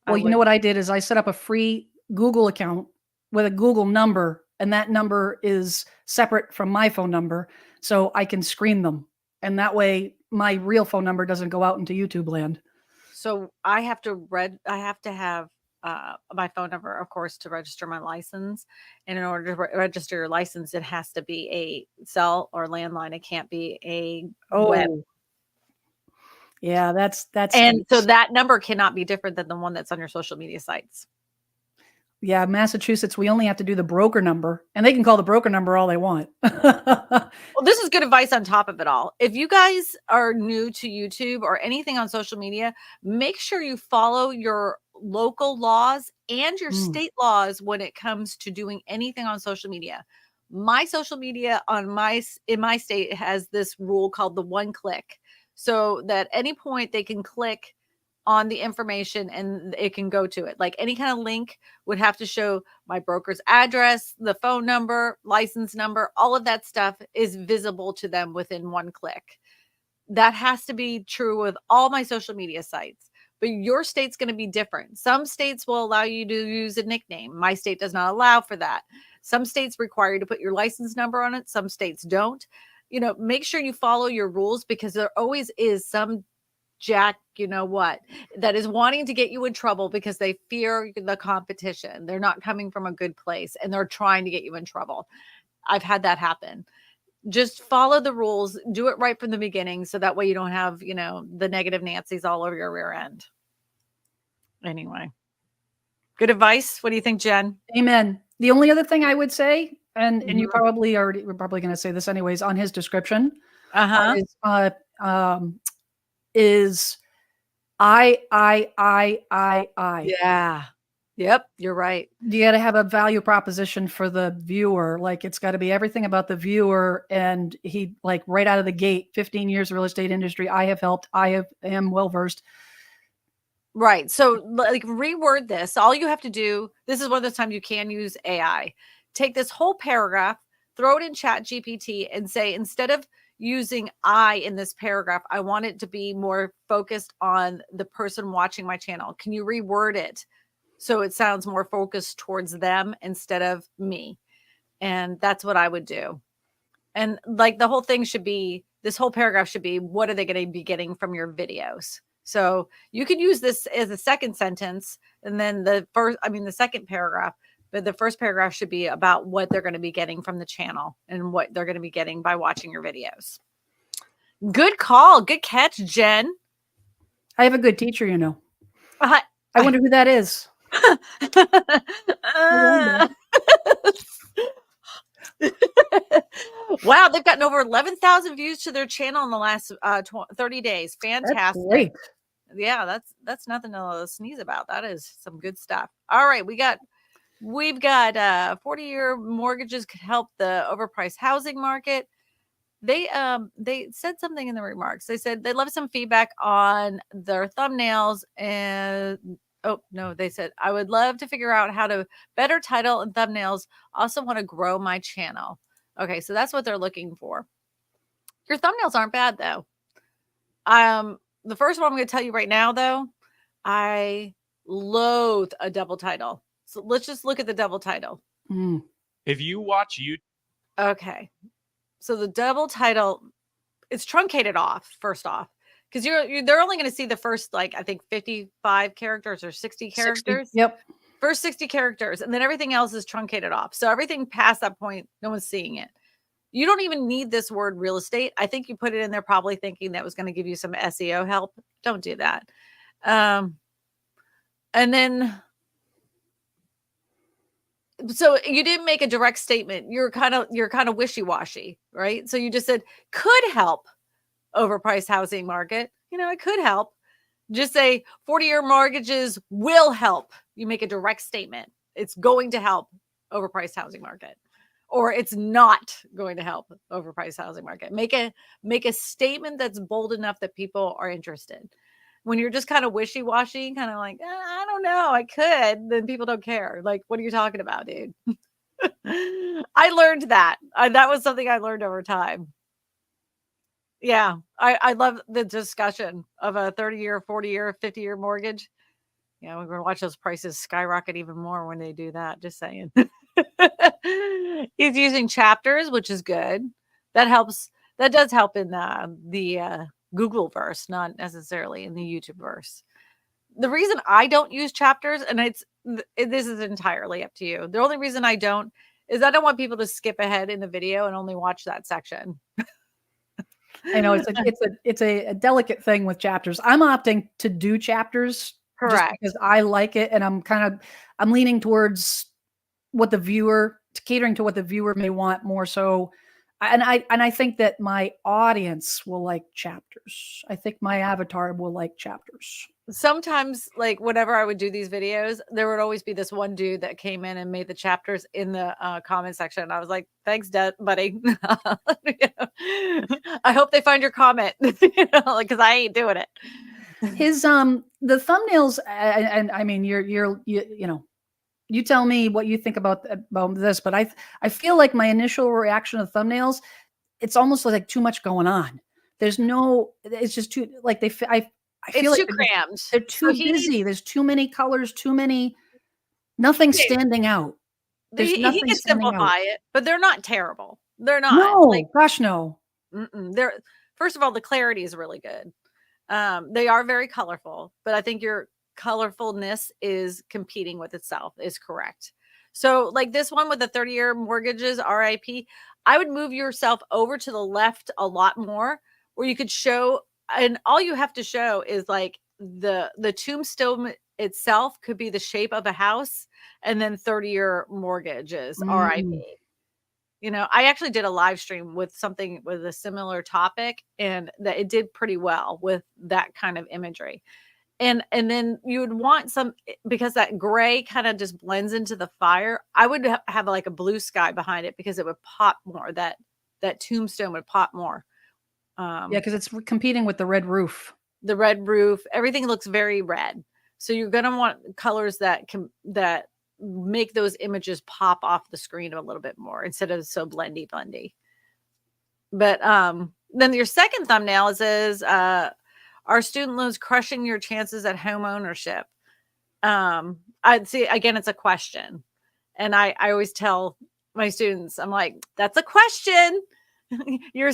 Well, you know what I did is I set up a free Google account with a Google number, and that number is separate from my phone number, so I can screen them. And that way my real phone number doesn't go out into YouTube land. So I have to have my phone number, of course, to register my license. And in order to register your license, it has to be a cell or landline. It can't be a web. Yeah, that's and so that number cannot be different than the one that's on your social media sites. Yeah, Massachusetts, we only have to do the broker number, and they can call the broker number all they want. Well, this is good advice on top of it all. If you guys are new to YouTube or anything on social media, make sure you follow your local laws and your state laws when it comes to doing anything on social media. My social media in my state has this rule called the 1 click, so that at any point they can click on the information and it can go to it. Like any kind of link would have to show my broker's address, the phone number, license number, all of that stuff is visible to them within 1 click. That has to be true with all my social media sites. But your state's going to be different. Some states will allow you to use a nickname. My state does not allow for that. Some states require you to put your license number on it. Some states don't. make sure you follow your rules, because there always is some jack, that is wanting to get you in trouble because they fear the competition. They're not coming from a good place and they're trying to get you in trouble. I've had that happen. Just follow the rules, do it right from the beginning, so that way you don't have, the negative Nancy's all over your rear end. Anyway, good advice. What do you think, Jen? Amen. The only other thing I would say, and you probably we're probably going to say this anyways on his description, is I. Yeah. Yep, you're right. You got to have a value proposition for the viewer. Like, it's got to be everything about the viewer. And he, like, right out of the gate, 15 years of real estate industry, I have helped, am well versed. Right. So, like, reword this. All you have to do, this is one of those times you can use AI. Take this whole paragraph, throw it in Chat GPT, and say, instead of using I in this paragraph, I want it to be more focused on the person watching my channel. Can you reword it so it sounds more focused towards them instead of me? And that's what I would do. And like, the whole thing should be, this whole paragraph should be, what are they going to be getting from your videos? So you could use this as a second sentence, and then the second paragraph, but the first paragraph should be about what they're going to be getting from the channel and what they're going to be getting by watching your videos. Good call. Good catch, Jen. I have a good teacher, I wonder who that is. Wow, they've gotten over 11,000 views to their channel in the last 30 days. Fantastic. That's great. Yeah, that's nothing to sneeze about. That is some good stuff. All right, we've got 40-year mortgages could help the overpriced housing market. They said something in the remarks. They said they'd love some feedback on their thumbnails, and they said, I would love to figure out how to better title and thumbnails. Also want to grow my channel. Okay, so that's what they're looking for. Your thumbnails aren't bad, though. The first one I'm going to tell you right now, though, I loathe a double title. So let's just look at the double title. If you watch YouTube. Okay. So the double title, it's truncated off, first off, because they're only going to see the first, like, I think 55 characters or 60 characters. 60, yep. First 60 characters. And then everything else is truncated off. So everything past that point, no one's seeing it. You don't even need this word real estate. I think you put it in there probably thinking that was going to give you some SEO help. Don't do that. And then, so you didn't make a direct statement. You're kind of wishy-washy, right? So you just said, could help overpriced housing market. It could help. Just say 40-year mortgages will help. You make a direct statement. It's going to help overpriced housing market. Or it's not going to help overpriced housing market. Make a statement that's bold enough that people are interested. When you're just kind of wishy-washy, kind of like, I don't know, I could, then people don't care. Like, what are you talking about, dude? I learned that. That was something I learned over time. Yeah, I love the discussion of a 30-year, 40-year, 50-year mortgage. Yeah, we're going to watch those prices skyrocket even more when they do that. Just saying. He's using chapters, which is good. That helps. That does help in the Google verse, not necessarily in the YouTube verse. The reason I don't use chapters, and this is entirely up to you. The only reason I don't is I don't want people to skip ahead in the video and only watch that section. I know it's a delicate thing with chapters. I'm opting to do chapters. Correct. Just because I like it, and I'm leaning towards catering to what the viewer may want more so. And I think that my audience will like chapters. I think my avatar will like chapters. Sometimes, like, whenever I would do these videos, there would always be this one dude that came in and made the chapters in the comment section. I was like, thanks, buddy. I hope they find your comment, because I ain't doing it. His the thumbnails, and I mean, you tell me what you think about this, but I feel like my initial reaction to thumbnails, it's almost like too much going on. It's just too, like, I feel it's like too crammed. They're too busy. There's too many colors, nothing standing out. He can simplify it, but they're not terrible. They're not. No, gosh, no. They're, first of all, the clarity is really good. They are very colorful, but I think your colorfulness is competing with itself is correct. So like this one with the 30-year mortgages, RIP, I would move yourself over to the left a lot more where you could show, and all you have to show is like the tombstone itself could be the shape of a house, and then 30-year mortgages, RIP. You know, I actually did a live stream with something with a similar topic, and that it did pretty well with that kind of imagery. And then you would want some, because that gray kind of just blends into the fire. I would have like a blue sky behind it because it would pop more. That tombstone would pop more. Yeah, because it's competing with the red roof. The red roof, everything looks very red. So you're going to want colors that make those images pop off the screen a little bit more instead of so blendy. But then your second thumbnail says, are student loans crushing your chances at home ownership? I'd see, again, it's a question. And I always tell my students, I'm like, that's a question. You're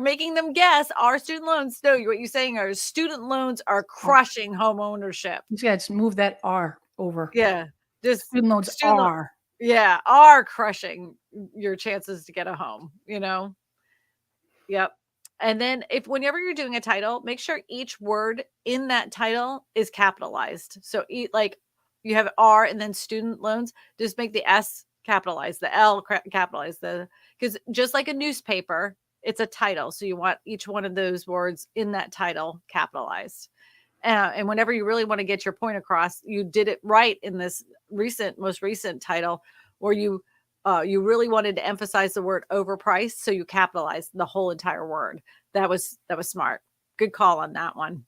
making them guess. Are student loans? No, what you're saying are student loans are crushing home ownership. Yeah, just move that R over. Yeah. Just student loans are. Yeah, are crushing your chances to get a home, you know? Yep. And then whenever you're doing a title, make sure each word in that title is capitalized. So like you have R and then student loans, just make the S capitalized, the L capitalized, because just like a newspaper, it's a title. So you want each one of those words in that title capitalized. And whenever you really want to get your point across, you did it right in this most recent title where you really wanted to emphasize the word overpriced. So you capitalized the whole entire word. That was smart. Good call on that one.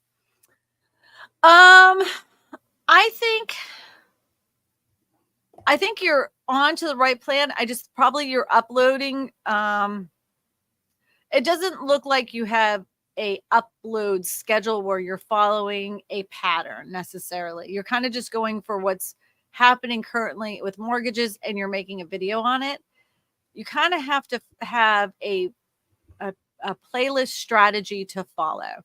I think you're on to the right plan. You're uploading. It doesn't look like you have a upload schedule where you're following a pattern necessarily. You're kind of just going for what's happening currently with mortgages and you're making a video on it. You kind of have to have a playlist strategy to follow.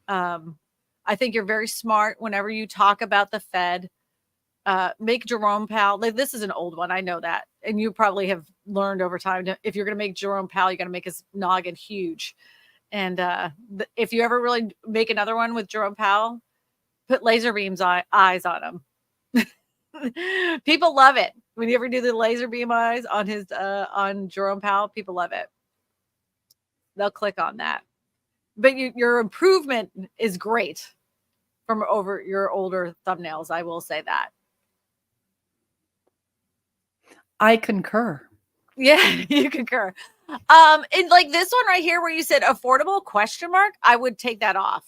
I think you're very smart whenever you talk about the Fed. Make Jerome Powell, like this is an old one, I know that, and you probably have learned over time if you're going to make Jerome Powell, you got to make his noggin huge. And if you ever really make another one with Jerome Powell, put laser beams eyes on him. People love it. When you ever do the laser beam eyes on his on Jerome Powell, people love it. They'll click on that. But your improvement is great from over your older thumbnails. I will say that. I concur. Yeah, you concur. And like this one right here where you said affordable ? I would take that off.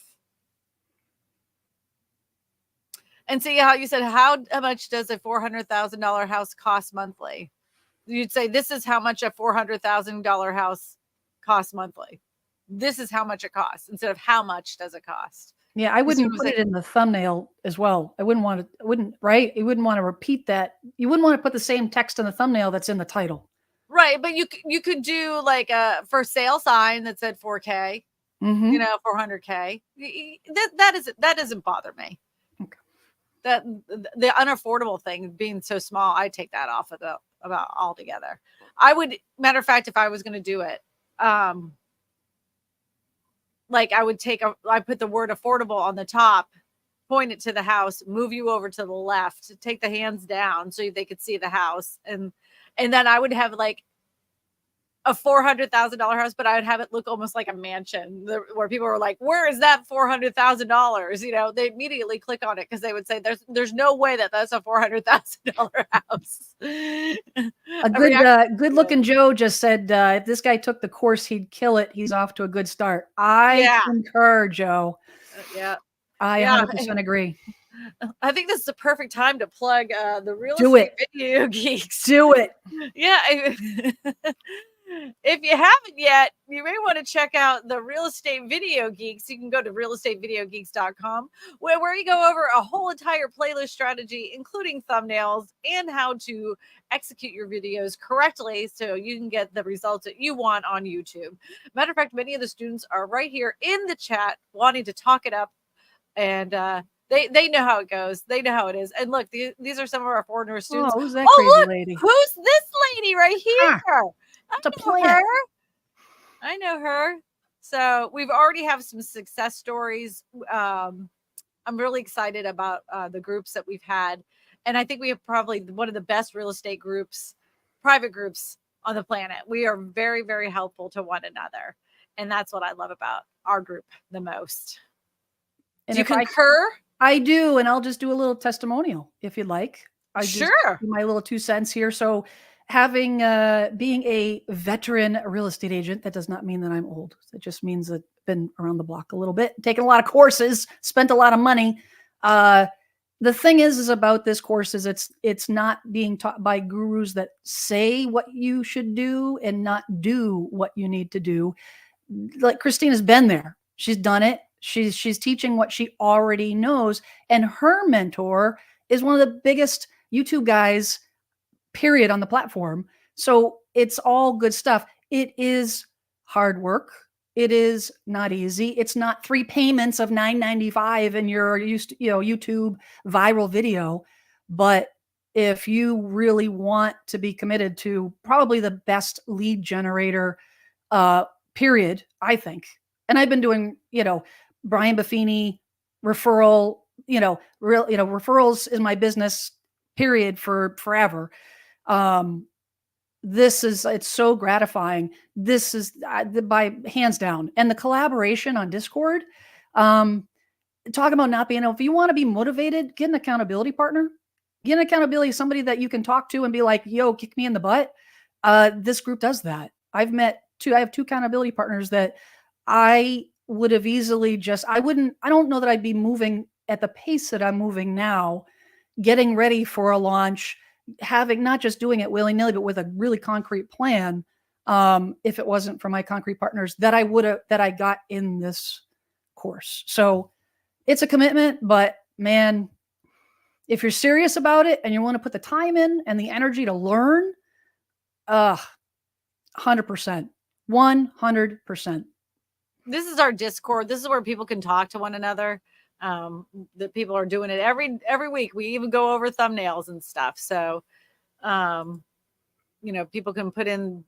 And see how you said, how much does a $400,000 house cost monthly? You'd say, this is how much a $400,000 house costs monthly. This is how much it costs instead of how much does it cost. Yeah, I wouldn't put it in the thumbnail as well. I wouldn't want to, right? You wouldn't want to repeat that. You wouldn't want to put the same text in the thumbnail that's in the title. Right. But you could do like a for sale sign that said 4K, you know, 400K. That doesn't bother me. Okay. That the unaffordable thing being so small, I take that off of about altogether. I would, matter of fact, if I was going to do it, like I put the word affordable on the top, point it to the house, move you over to the left, take the hands down so they could see the house. And then I would have like a $400,000 house, but I would have it look almost like a mansion where people were like, where is that $400,000? You know, they immediately click on it because they would say, there's no way that's a $400,000 house. A good looking Joe just said, if this guy took the course, he'd kill it. He's off to a good start. I concur, Joe. Yeah. I 100% agree. I think this is the perfect time to plug the real estate video geeks. Do it. Yeah. If you haven't yet, you may want to check out the Real Estate Video Geeks. You can go to realestatevideogeeks.com, where you go over a whole entire playlist strategy, including thumbnails and how to execute your videos correctly so you can get the results that you want on YouTube. Matter of fact, many of the students are right here in the chat wanting to talk it up, and they know how it goes. They know how it is. And look, these are some of our foreigner students. Oh, who's that Oh, crazy look, lady? who's this lady right here? It's a I know plant. her. I know her. So we've already have some success stories. I'm really excited about the groups that we've had. And I think we have probably one of the best real estate groups, private groups on the planet. We are very, very helpful to one another. And that's what I love about our group the most. And Do you if concur? I do, and I'll just do a little testimonial if you'd like. I just Sure. do my little 2 cents here. So having being a veteran real estate agent, that does not mean that I'm old. It just means that I've been around the block a little bit, taken a lot of courses, spent a lot of money. The thing is about this course is it's not being taught by gurus that say what you should do and not do what you need to do. Like Christina's been there. She's done it. She's teaching what she already knows. And her mentor is one of the biggest YouTube guys, period, on the platform. So it's all good stuff. It is hard work. It is not easy. It's not 3 payments of $9.95 and you're used to, YouTube viral video. But if you really want to be committed to probably the best lead generator, period, I think. And I've been doing, Brian Buffini referral, referrals is my business, period, for forever. It's so gratifying. This is by hands down. And the collaboration on Discord, talking about not being able, if you want to be motivated, get an accountability partner, get an accountability, somebody that you can talk to and be like, yo, kick me in the butt. This group does that. I have 2 accountability partners that I would have easily I don't know that I'd be moving at the pace that I'm moving now, getting ready for a launch, having not just doing it willy-nilly, but with a really concrete plan. If it wasn't for my concrete partners that I got in this course. So it's a commitment, but man, if you're serious about it and you want to put the time in and the energy to learn, 100%. 100%. This is our Discord. This is where people can talk to one another. The people are doing it every week. We even go over thumbnails and stuff. So, people can put in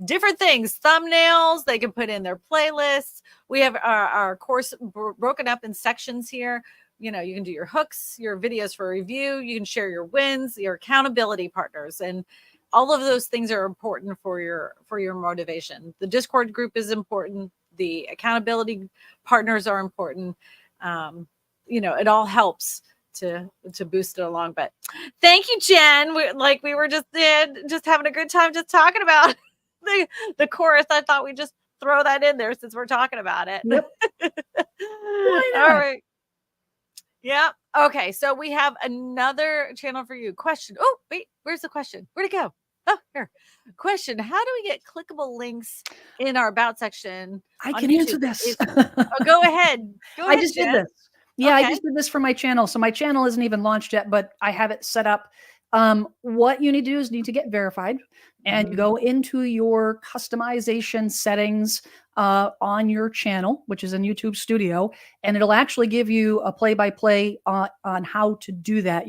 different things, thumbnails. They can put in their playlists. We have our course broken up in sections here. You can do your hooks, your videos for review. You can share your wins, your accountability partners, and all of those things are important for your motivation. The Discord group is important. The accountability partners are important. It all helps to boost it along. But thank you, Jen. We were just having a good time just talking about the chorus. I thought we'd just throw that in there since we're talking about it. Yep. All right. Yeah. Okay. So we have another channel for you. Question. Oh, wait, where's the question? Where'd it go? Oh, here. Question. How do we get clickable links in our about section? I can answer this. Go ahead. I just did this. Yeah, Okay. I just did this for my channel. So my channel isn't even launched yet, but I have it set up. What you need to do is need to get verified and you go into your customization settings on your channel, which is in YouTube Studio, and it'll actually give you a play-by-play on how to do that.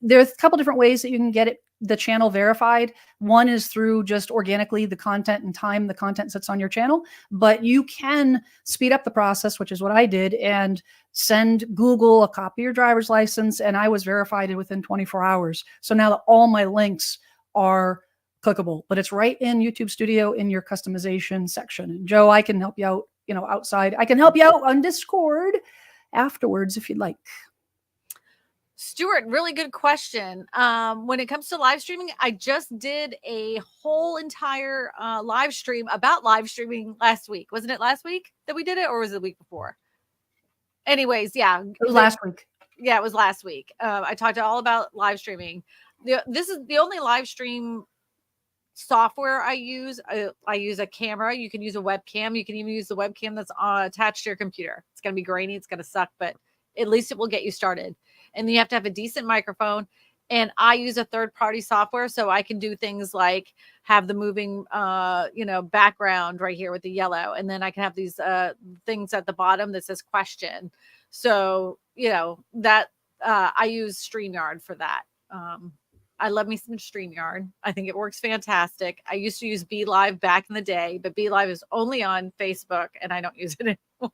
There's a couple different ways that you can get the channel verified. One is through just organically the content and time the content sits on your channel, but you can speed up the process, which is what I did, and send Google a copy of your driver's license. And I was verified within 24 hours. So now that all my links are clickable, but it's right in YouTube Studio in your customization section. And Joe, I can help you out, outside. I can help you out on Discord afterwards if you'd like. Stuart, really good question. When it comes to live streaming, I just did a whole entire live stream about live streaming last week. Wasn't it last week that we did it, or was it the week before? Anyways, yeah. It was last week. Yeah, it was last week. I talked all about live streaming. This is the only live stream software I use a camera. You can use a webcam. You can even use the webcam that's attached to your computer. It's going to be grainy. It's going to suck, but at least it will get you started. And then you have to have a decent microphone. And I use a third-party software, so I can do things like have the moving, background right here with the yellow. And then I can have these things at the bottom that says question. So, that I use StreamYard for that. I love me some StreamYard. I think it works fantastic. I used to use BeLive back in the day, but BeLive is only on Facebook and I don't use it anymore.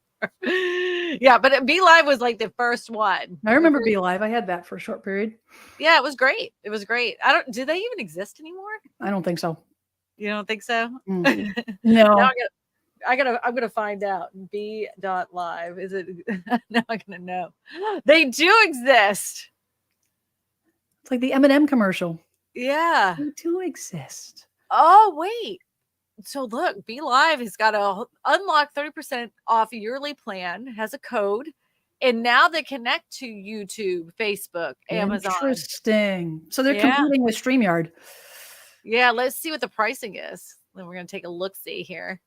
Yeah, but BeLive was like the first one. I remember BeLive. I had that for a short period. Yeah, it was great. It was great. Do they even exist anymore? I don't think so. You don't think so? No. Now I'm gonna find out. B.live. Is it now I'm gonna know. They do exist. It's like the M&M commercial. Yeah. They do exist. Oh, wait. So look, BeLive has got a unlock 30% off yearly plan, has a code, and now they connect to YouTube, Facebook, Amazon. Interesting. So they're competing with StreamYard. Yeah, let's see what the pricing is. Then we're gonna take a look-see here.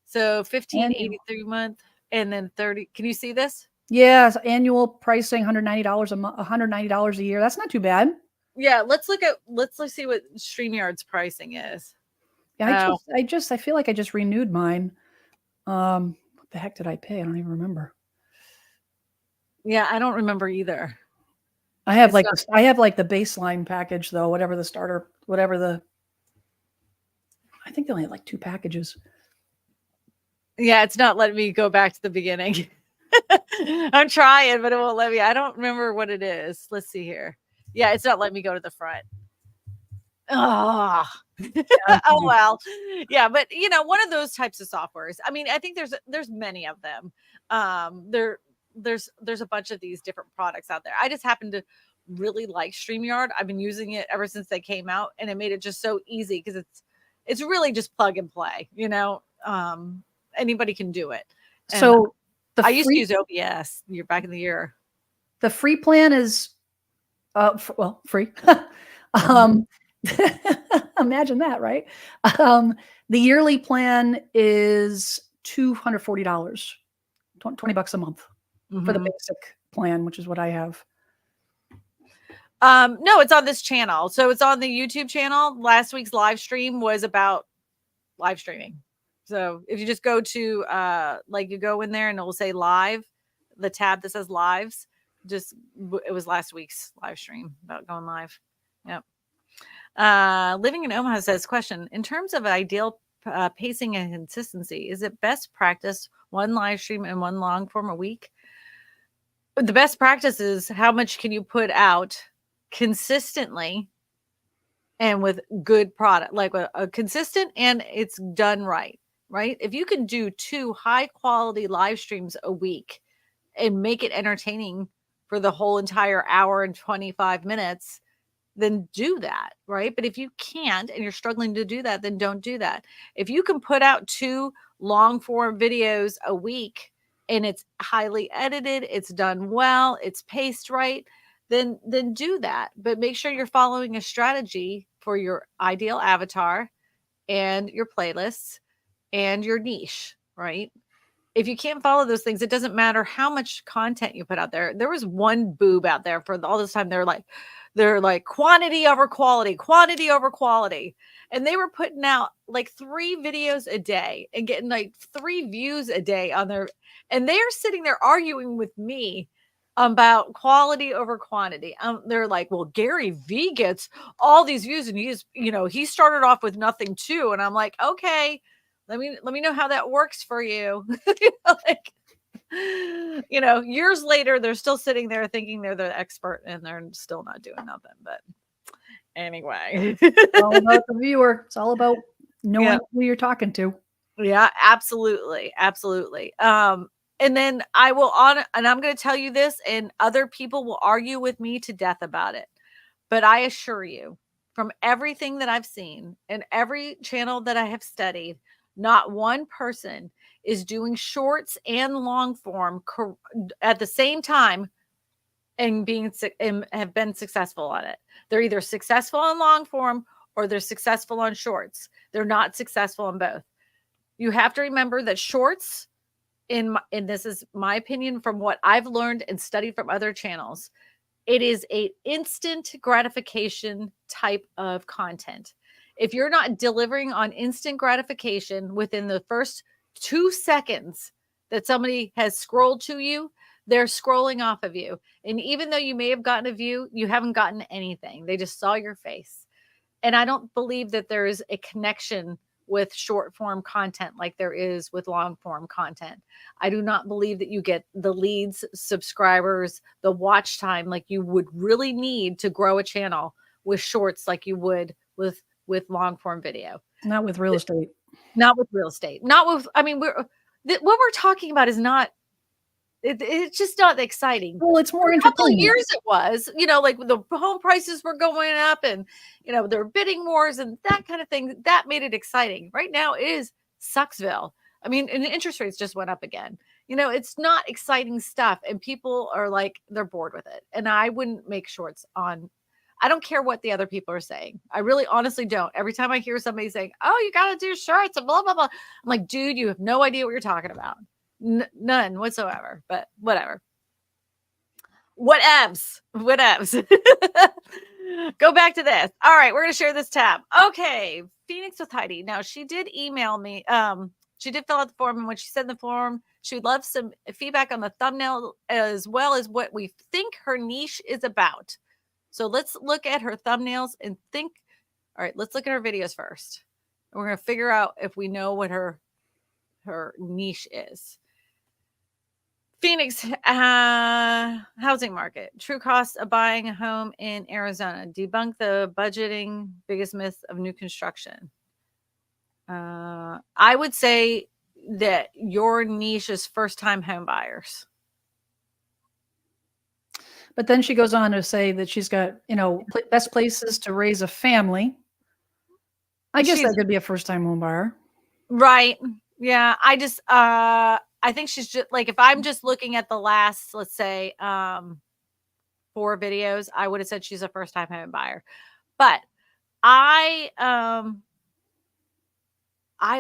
So $15.83 a month, and then 30. Can you see this? Yes, annual pricing $190 a month, $190 a year. That's not too bad. Yeah, let's see what StreamYard's pricing is. Yeah, I feel like I just renewed mine. What the heck did I pay? I don't even remember. Yeah, I don't remember either. I have like the baseline package though, I think they only have like 2 packages. Yeah, it's not letting me go back to the beginning. I'm trying, but it won't let me. I don't remember what it is. Let's see here. Yeah, it's not letting me go to the front. Oh, oh well. Yeah, but one of those types of softwares. I mean, I think there's many of them. There's a bunch of these different products out there. I just happen to really like StreamYard. I've been using it ever since they came out, and it made it just so easy because it's really just plug and play. Anybody can do it. And so I used to use OBS. You're back in the year. The free plan is, free. Imagine that, right? The yearly plan is $240, $20 a month for the basic plan, which is what I have. No, it's on this channel. So it's on the YouTube channel. Last week's live stream was about live streaming. So if you just go to you go in there and it will say live, the tab that says lives, it was last week's live stream about going live. Yep. Living in Omaha says, question, in terms of ideal pacing and consistency, is it best practice one live stream and one long form a week? The best practice is how much can you put out consistently and with good product, like a consistent and it's done right? If you can do 2 high quality live streams a week and make it entertaining for the whole entire hour and 25 minutes, then do that, right? But if you can't and you're struggling to do that, then don't do that. If you can put out 2 long form videos a week and it's highly edited, it's done well, it's paced right, then do that. But make sure you're following a strategy for your ideal avatar and your playlists and your niche, right? If you can't follow those things, it doesn't matter how much content you put out there. There was one boob out there for all this time. They're like quantity over quality, quantity over quality. And they were putting out like 3 videos a day and getting like 3 views a day on their, and they're sitting there arguing with me about quality over quantity. They're like, well, Gary V gets all these views and he started off with nothing too. And I'm like, okay, let me know how that works for you. Years later, they're still sitting there thinking they're the expert and they're still not doing nothing. But anyway, it's all about the viewer. It's all about knowing who you're talking to. Yeah, absolutely. Absolutely. And then I'm going to tell you this, and other people will argue with me to death about it. But I assure you, from everything that I've seen and every channel that I have studied, not one person is doing shorts and long form at the same time and have been successful on it. They're either successful in long form or they're successful on shorts. They're not successful on both. You have to remember that shorts, and this is my opinion from what I've learned and studied from other channels, it is a instant gratification type of content. If you're not delivering on instant gratification within the first 2 seconds that somebody has scrolled to you, they're scrolling off of you. And even though you may have gotten a view, you haven't gotten anything. They just saw your face. And I don't believe that there is a connection with short form content like there is with long form content. I do not believe that you get the leads, subscribers, the watch time like you would really need to grow a channel with shorts like you would with long form video. Not with real estate. Not with real estate. Not with, I mean, what we're talking about is not, it's just not exciting. Well, it's more For a couple of entertaining. years it was, you know, like the home prices were going up and, you know, there were bidding wars and that kind of thing. That made it exciting. Right now it is Sucksville. I mean, and the interest rates just went up again. You know, it's not exciting stuff. And people are like, they're bored with it. And I wouldn't make shorts on, I don't care what the other people are saying. I really honestly don't. Every time I hear somebody saying, oh, you got to do shorts and blah, blah, blah. I'm like, dude, you have no idea what you're talking about. None whatsoever, but whatever. Whatevs. Go back to this. All right, we're going to share this tab. Okay, Phoenix with Heidi. Now, she did email me. She did fill out the form, and when she said in the form, she would love some feedback on the thumbnail as well as what we think her niche is about. So let's look at her thumbnails and think. All right, let's look at her videos first. We're going to figure out if we know what her niche is. Phoenix housing market. True cost of buying a home in Arizona. Debunk the budgeting biggest myth of new construction. I would say that your niche is first-time home buyers. But then she goes on to say that she's got, you know, best places to raise a family. I guess that could be a first-time home buyer. Right. Yeah. I think she's just like, if I'm just looking at the last, let's say, 4 videos, I would have said she's a first time home buyer. But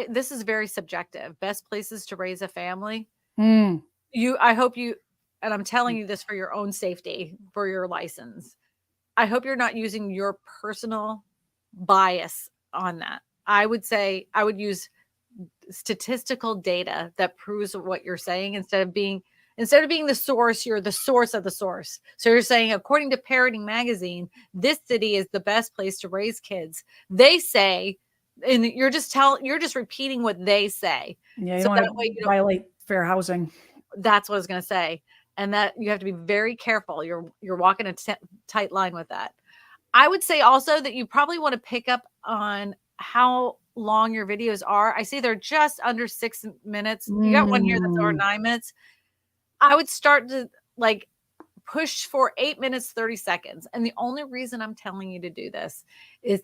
this is very subjective. Best places to raise a family. I hope you, and I'm telling you this for your own safety, for your license. I hope you're not using your personal bias on that. I would say I would use statistical data that proves what you're saying instead of being the source. You're the source of the source. So you're saying, according to Parenting Magazine, this city is the best place to raise kids. They say, and you're just repeating what they say. Yeah, you don't want to violate fair housing. That's what I was going to say. And that you have to be very careful. You're walking a tight line with that. I would say also that you probably want to pick up on how long your videos are. I see they're just under 6 minutes. You got one here that's over 9 minutes. I would start to like push for 8 minutes, 30 seconds. And the only reason I'm telling you to do this is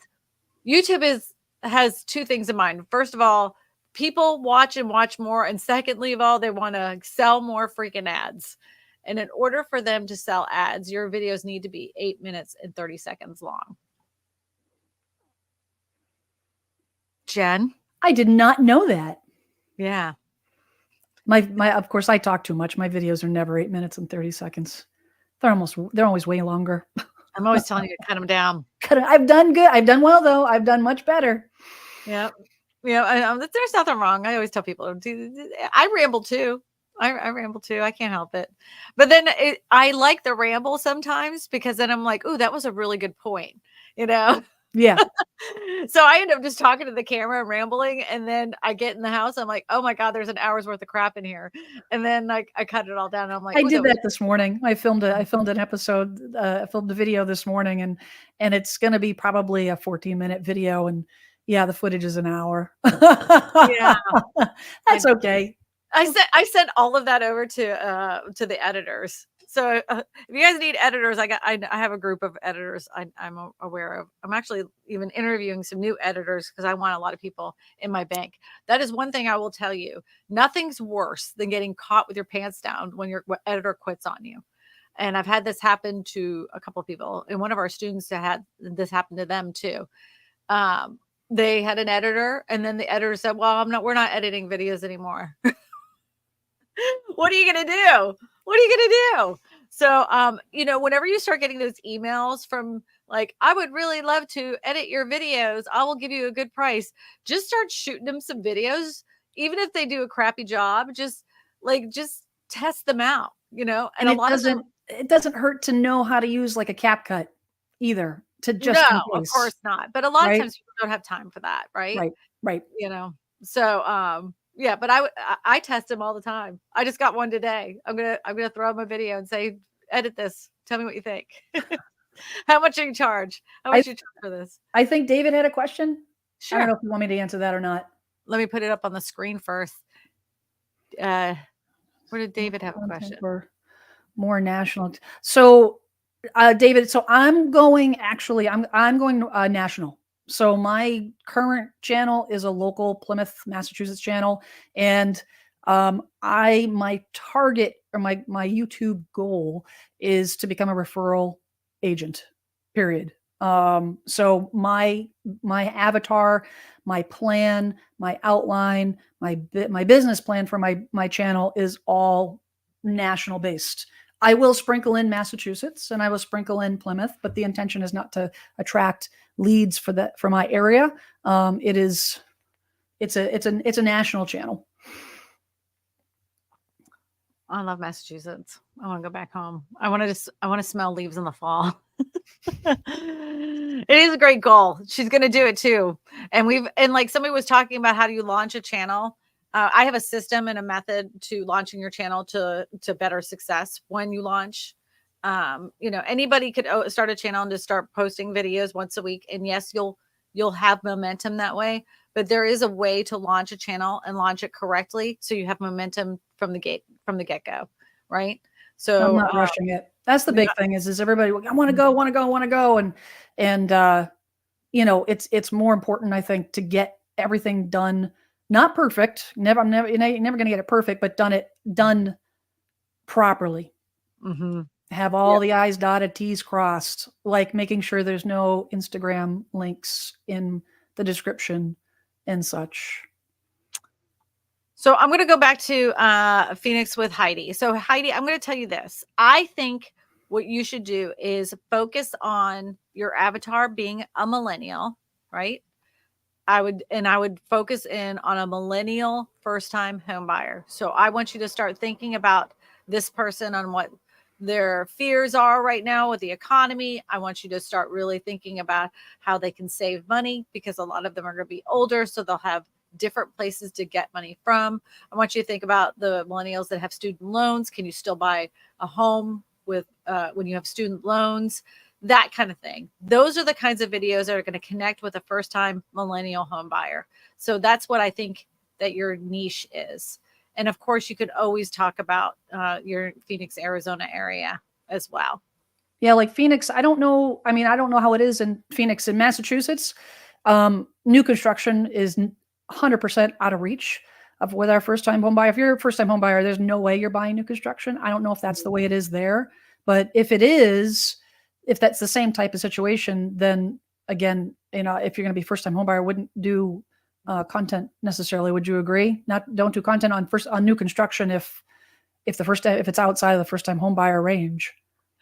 YouTube has 2 things in mind. First of all, people watch and watch more. And secondly of all, they want to sell more freaking ads. And in order for them to sell ads, your videos need to be 8 minutes and 30 seconds long. Jen? I did not know that. Yeah. My of course I talk too much. My videos are never 8 minutes and 30 seconds. They're always way longer. I'm always telling you to cut them down. I've done good. I've done well though. I've done much better. Yeah. Yeah. There's nothing wrong. I always tell people I ramble too. I ramble too. I can't help it. But then I like the ramble sometimes because then I'm like, oh, that was a really good point. You know? Yeah. So I end up just talking to the camera and rambling. And then I get in the house. I'm like, oh my God, there's an hour's worth of crap in here. And then I cut it all down. And I'm like, I did that this morning. I filmed an episode, I filmed a video this morning and it's going to be probably a 14-minute video. And yeah, the footage is an hour. Yeah. That's okay. I sent all of that over to the editors. So if you guys need editors, I have a group of editors I'm aware of. I'm actually even interviewing some new editors because I want a lot of people in my bank. That is one thing I will tell you. Nothing's worse than getting caught with your pants down when your editor quits on you. And I've had this happen to a couple of people. And one of our students had this happen to them too. They had an editor, and then the editor said, well, we're not editing videos anymore. What are you going to do? What are you going to do? So, whenever you start getting those emails from like, I would really love to edit your videos, I will give you a good price. Just start shooting them some videos, even if they do a crappy job, just test them out, And a it lot of them. doesn't hurt to know how to use like a CapCut either, to just in No, of case. course not. But a lot of Right? times people don't have time for that, right? Right. So, yeah, but I test them all the time. I just got one today. I'm gonna throw them a video and say, edit this. Tell me what you think. How much do you charge? How much do you charge for this? I think David had a question. I don't Sure. know if you want me to answer that or not. Let me put it up on the screen first. Where did David have a question? For more national. So, David, so I'm going national. So my current channel is a local Plymouth, Massachusetts channel. And my target, or my YouTube goal, is to become a referral agent, period. So my avatar, my plan, my outline, my business plan for my channel is all national based. I will sprinkle in Massachusetts and I will sprinkle in Plymouth, but the intention is not to attract leads for my area. It's a national channel. I love Massachusetts. I want to go back home. I want to smell leaves in the fall. It is a great goal. She's going to do it too. And like somebody was talking about, how do you launch a channel? I have a system and a method to launching your channel to better success when you launch. Anybody could start a channel and just start posting videos once a week. And yes, you'll have momentum that way, but there is a way to launch a channel and launch it correctly, so you have momentum from the get-go, right? So I'm not rushing it. That's the big thing is everybody, I want to go. And it's more important, I think, to get everything done. Not perfect. You're never going to get it perfect, but done properly. Mm-hmm. Have all the I's dotted, T's crossed, like making sure there's no Instagram links in the description and such. So I'm going to go back to Phoenix with Heidi. So Heidi, I'm going to tell you this. I think what you should do is focus on your avatar being a millennial, right? I would focus in on a millennial first-time home buyer. So I want you to start thinking about this person, on what their fears are right now with the economy. I want you to start really thinking about how they can save money, because a lot of them are going to be older, so they'll have different places to get money from. I want you to think about the millennials that have student loans. Can you still buy a home with when you have student loans? That kind of thing. Those are the kinds of videos that are going to connect with a first-time millennial home buyer. So that's what I think that your niche is. And of course, you could always talk about your Phoenix, Arizona area as well. Yeah, like Phoenix, I don't know. I mean, I don't know how it is in Phoenix. In Massachusetts, new construction is 100% out of reach with our first-time home buyer. If you're a first-time home buyer, there's no way you're buying new construction. I don't know if that's the way it is there, but if it is, if that's the same type of situation, then again, if you're going to be first-time home buyer, wouldn't do content necessarily. Would you agree? Don't do content on new construction if it's outside of the first-time home buyer range.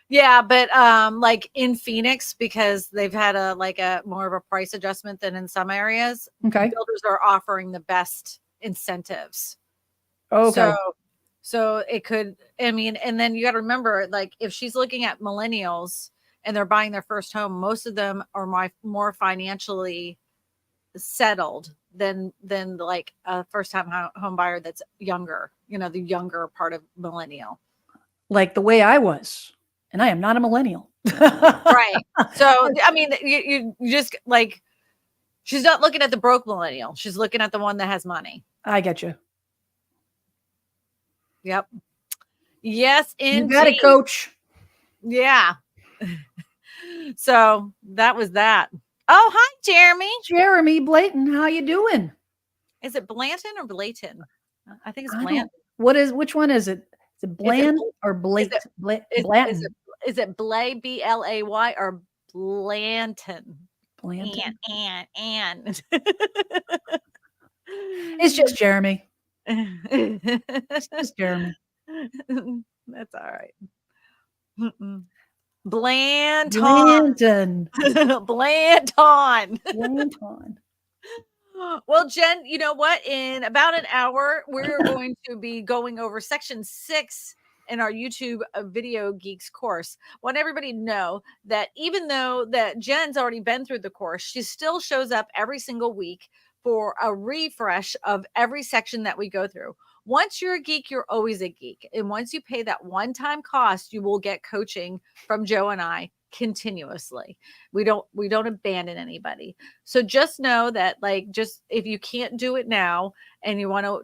Yeah, but like in Phoenix, because they've had a more of a price adjustment than in some areas. Okay. Builders are offering the best incentives. Okay. So it could, and then you got to remember, like, if she's looking at millennials and they're buying their first home, most of them are more financially settled than like a first-time home buyer that's younger, the younger part of millennial. Like the way I was, and I am not a millennial. Right. So, you just like, she's not looking at the broke millennial. She's looking at the one that has money. I get you. Yep. Yes, indeed. You got it, coach. Yeah. So that was that. Oh, hi, Jeremy. Jeremy Blayton, how you doing? Is it Blanton or Blayton? I think it's Blanton. Which one is it? Is it Bland or Blayton? Is it Blay, Blay, or Blanton? Blanton. Ann. It's just Jeremy. It's just Jeremy. That's all right. Blanton. Blanton. Blanton. Blanton. Well, Jen, you know what? In about an hour, we're going to be going over section 6 in our YouTube Video Geeks course. I want everybody to know that even though that Jen's already been through the course, she still shows up every single week for a refresh of every section that we go through. Once you're a geek, you're always a geek. And once you pay that one-time cost, you will get coaching from Joe and I continuously. We don't abandon anybody. So just know that, like, just if you can't do it now and you want to,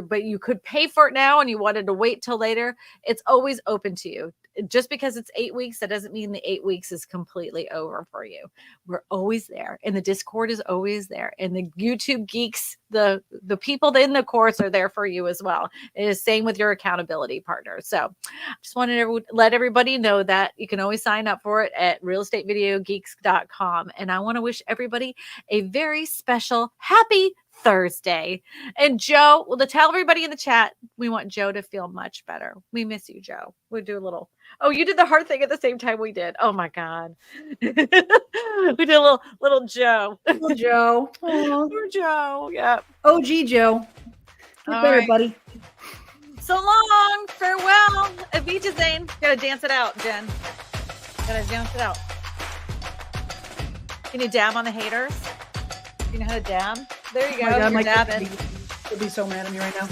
but you could pay for it now and you wanted to wait till later, it's always open to you. Just because it's 8 weeks, that doesn't mean the 8 weeks is completely over for you. We're always there, and the Discord is always there, and the YouTube geeks, the people in the course are there for you as well. It is same with your accountability partner. So just wanted to let everybody know that you can always sign up for it at realestatevideogeeks.com. And I want to wish everybody a very special happy Thursday. And Joe, well, to tell everybody in the chat, we want Joe to feel much better. We miss you, Joe. We'll do a little. Oh, you did the heart thing at the same time we did. Oh my God. We did a little Joe. Little Joe. Poor Joe. Yeah. OG Joe. Get All better, right. buddy. So long. Farewell. Avita Zane. Gotta dance it out, Jen. Gotta dance it out. Can you dab on the haters? You know how to dab? There you go. Oh my God, You're my kid dabbing. would be so mad at me right now.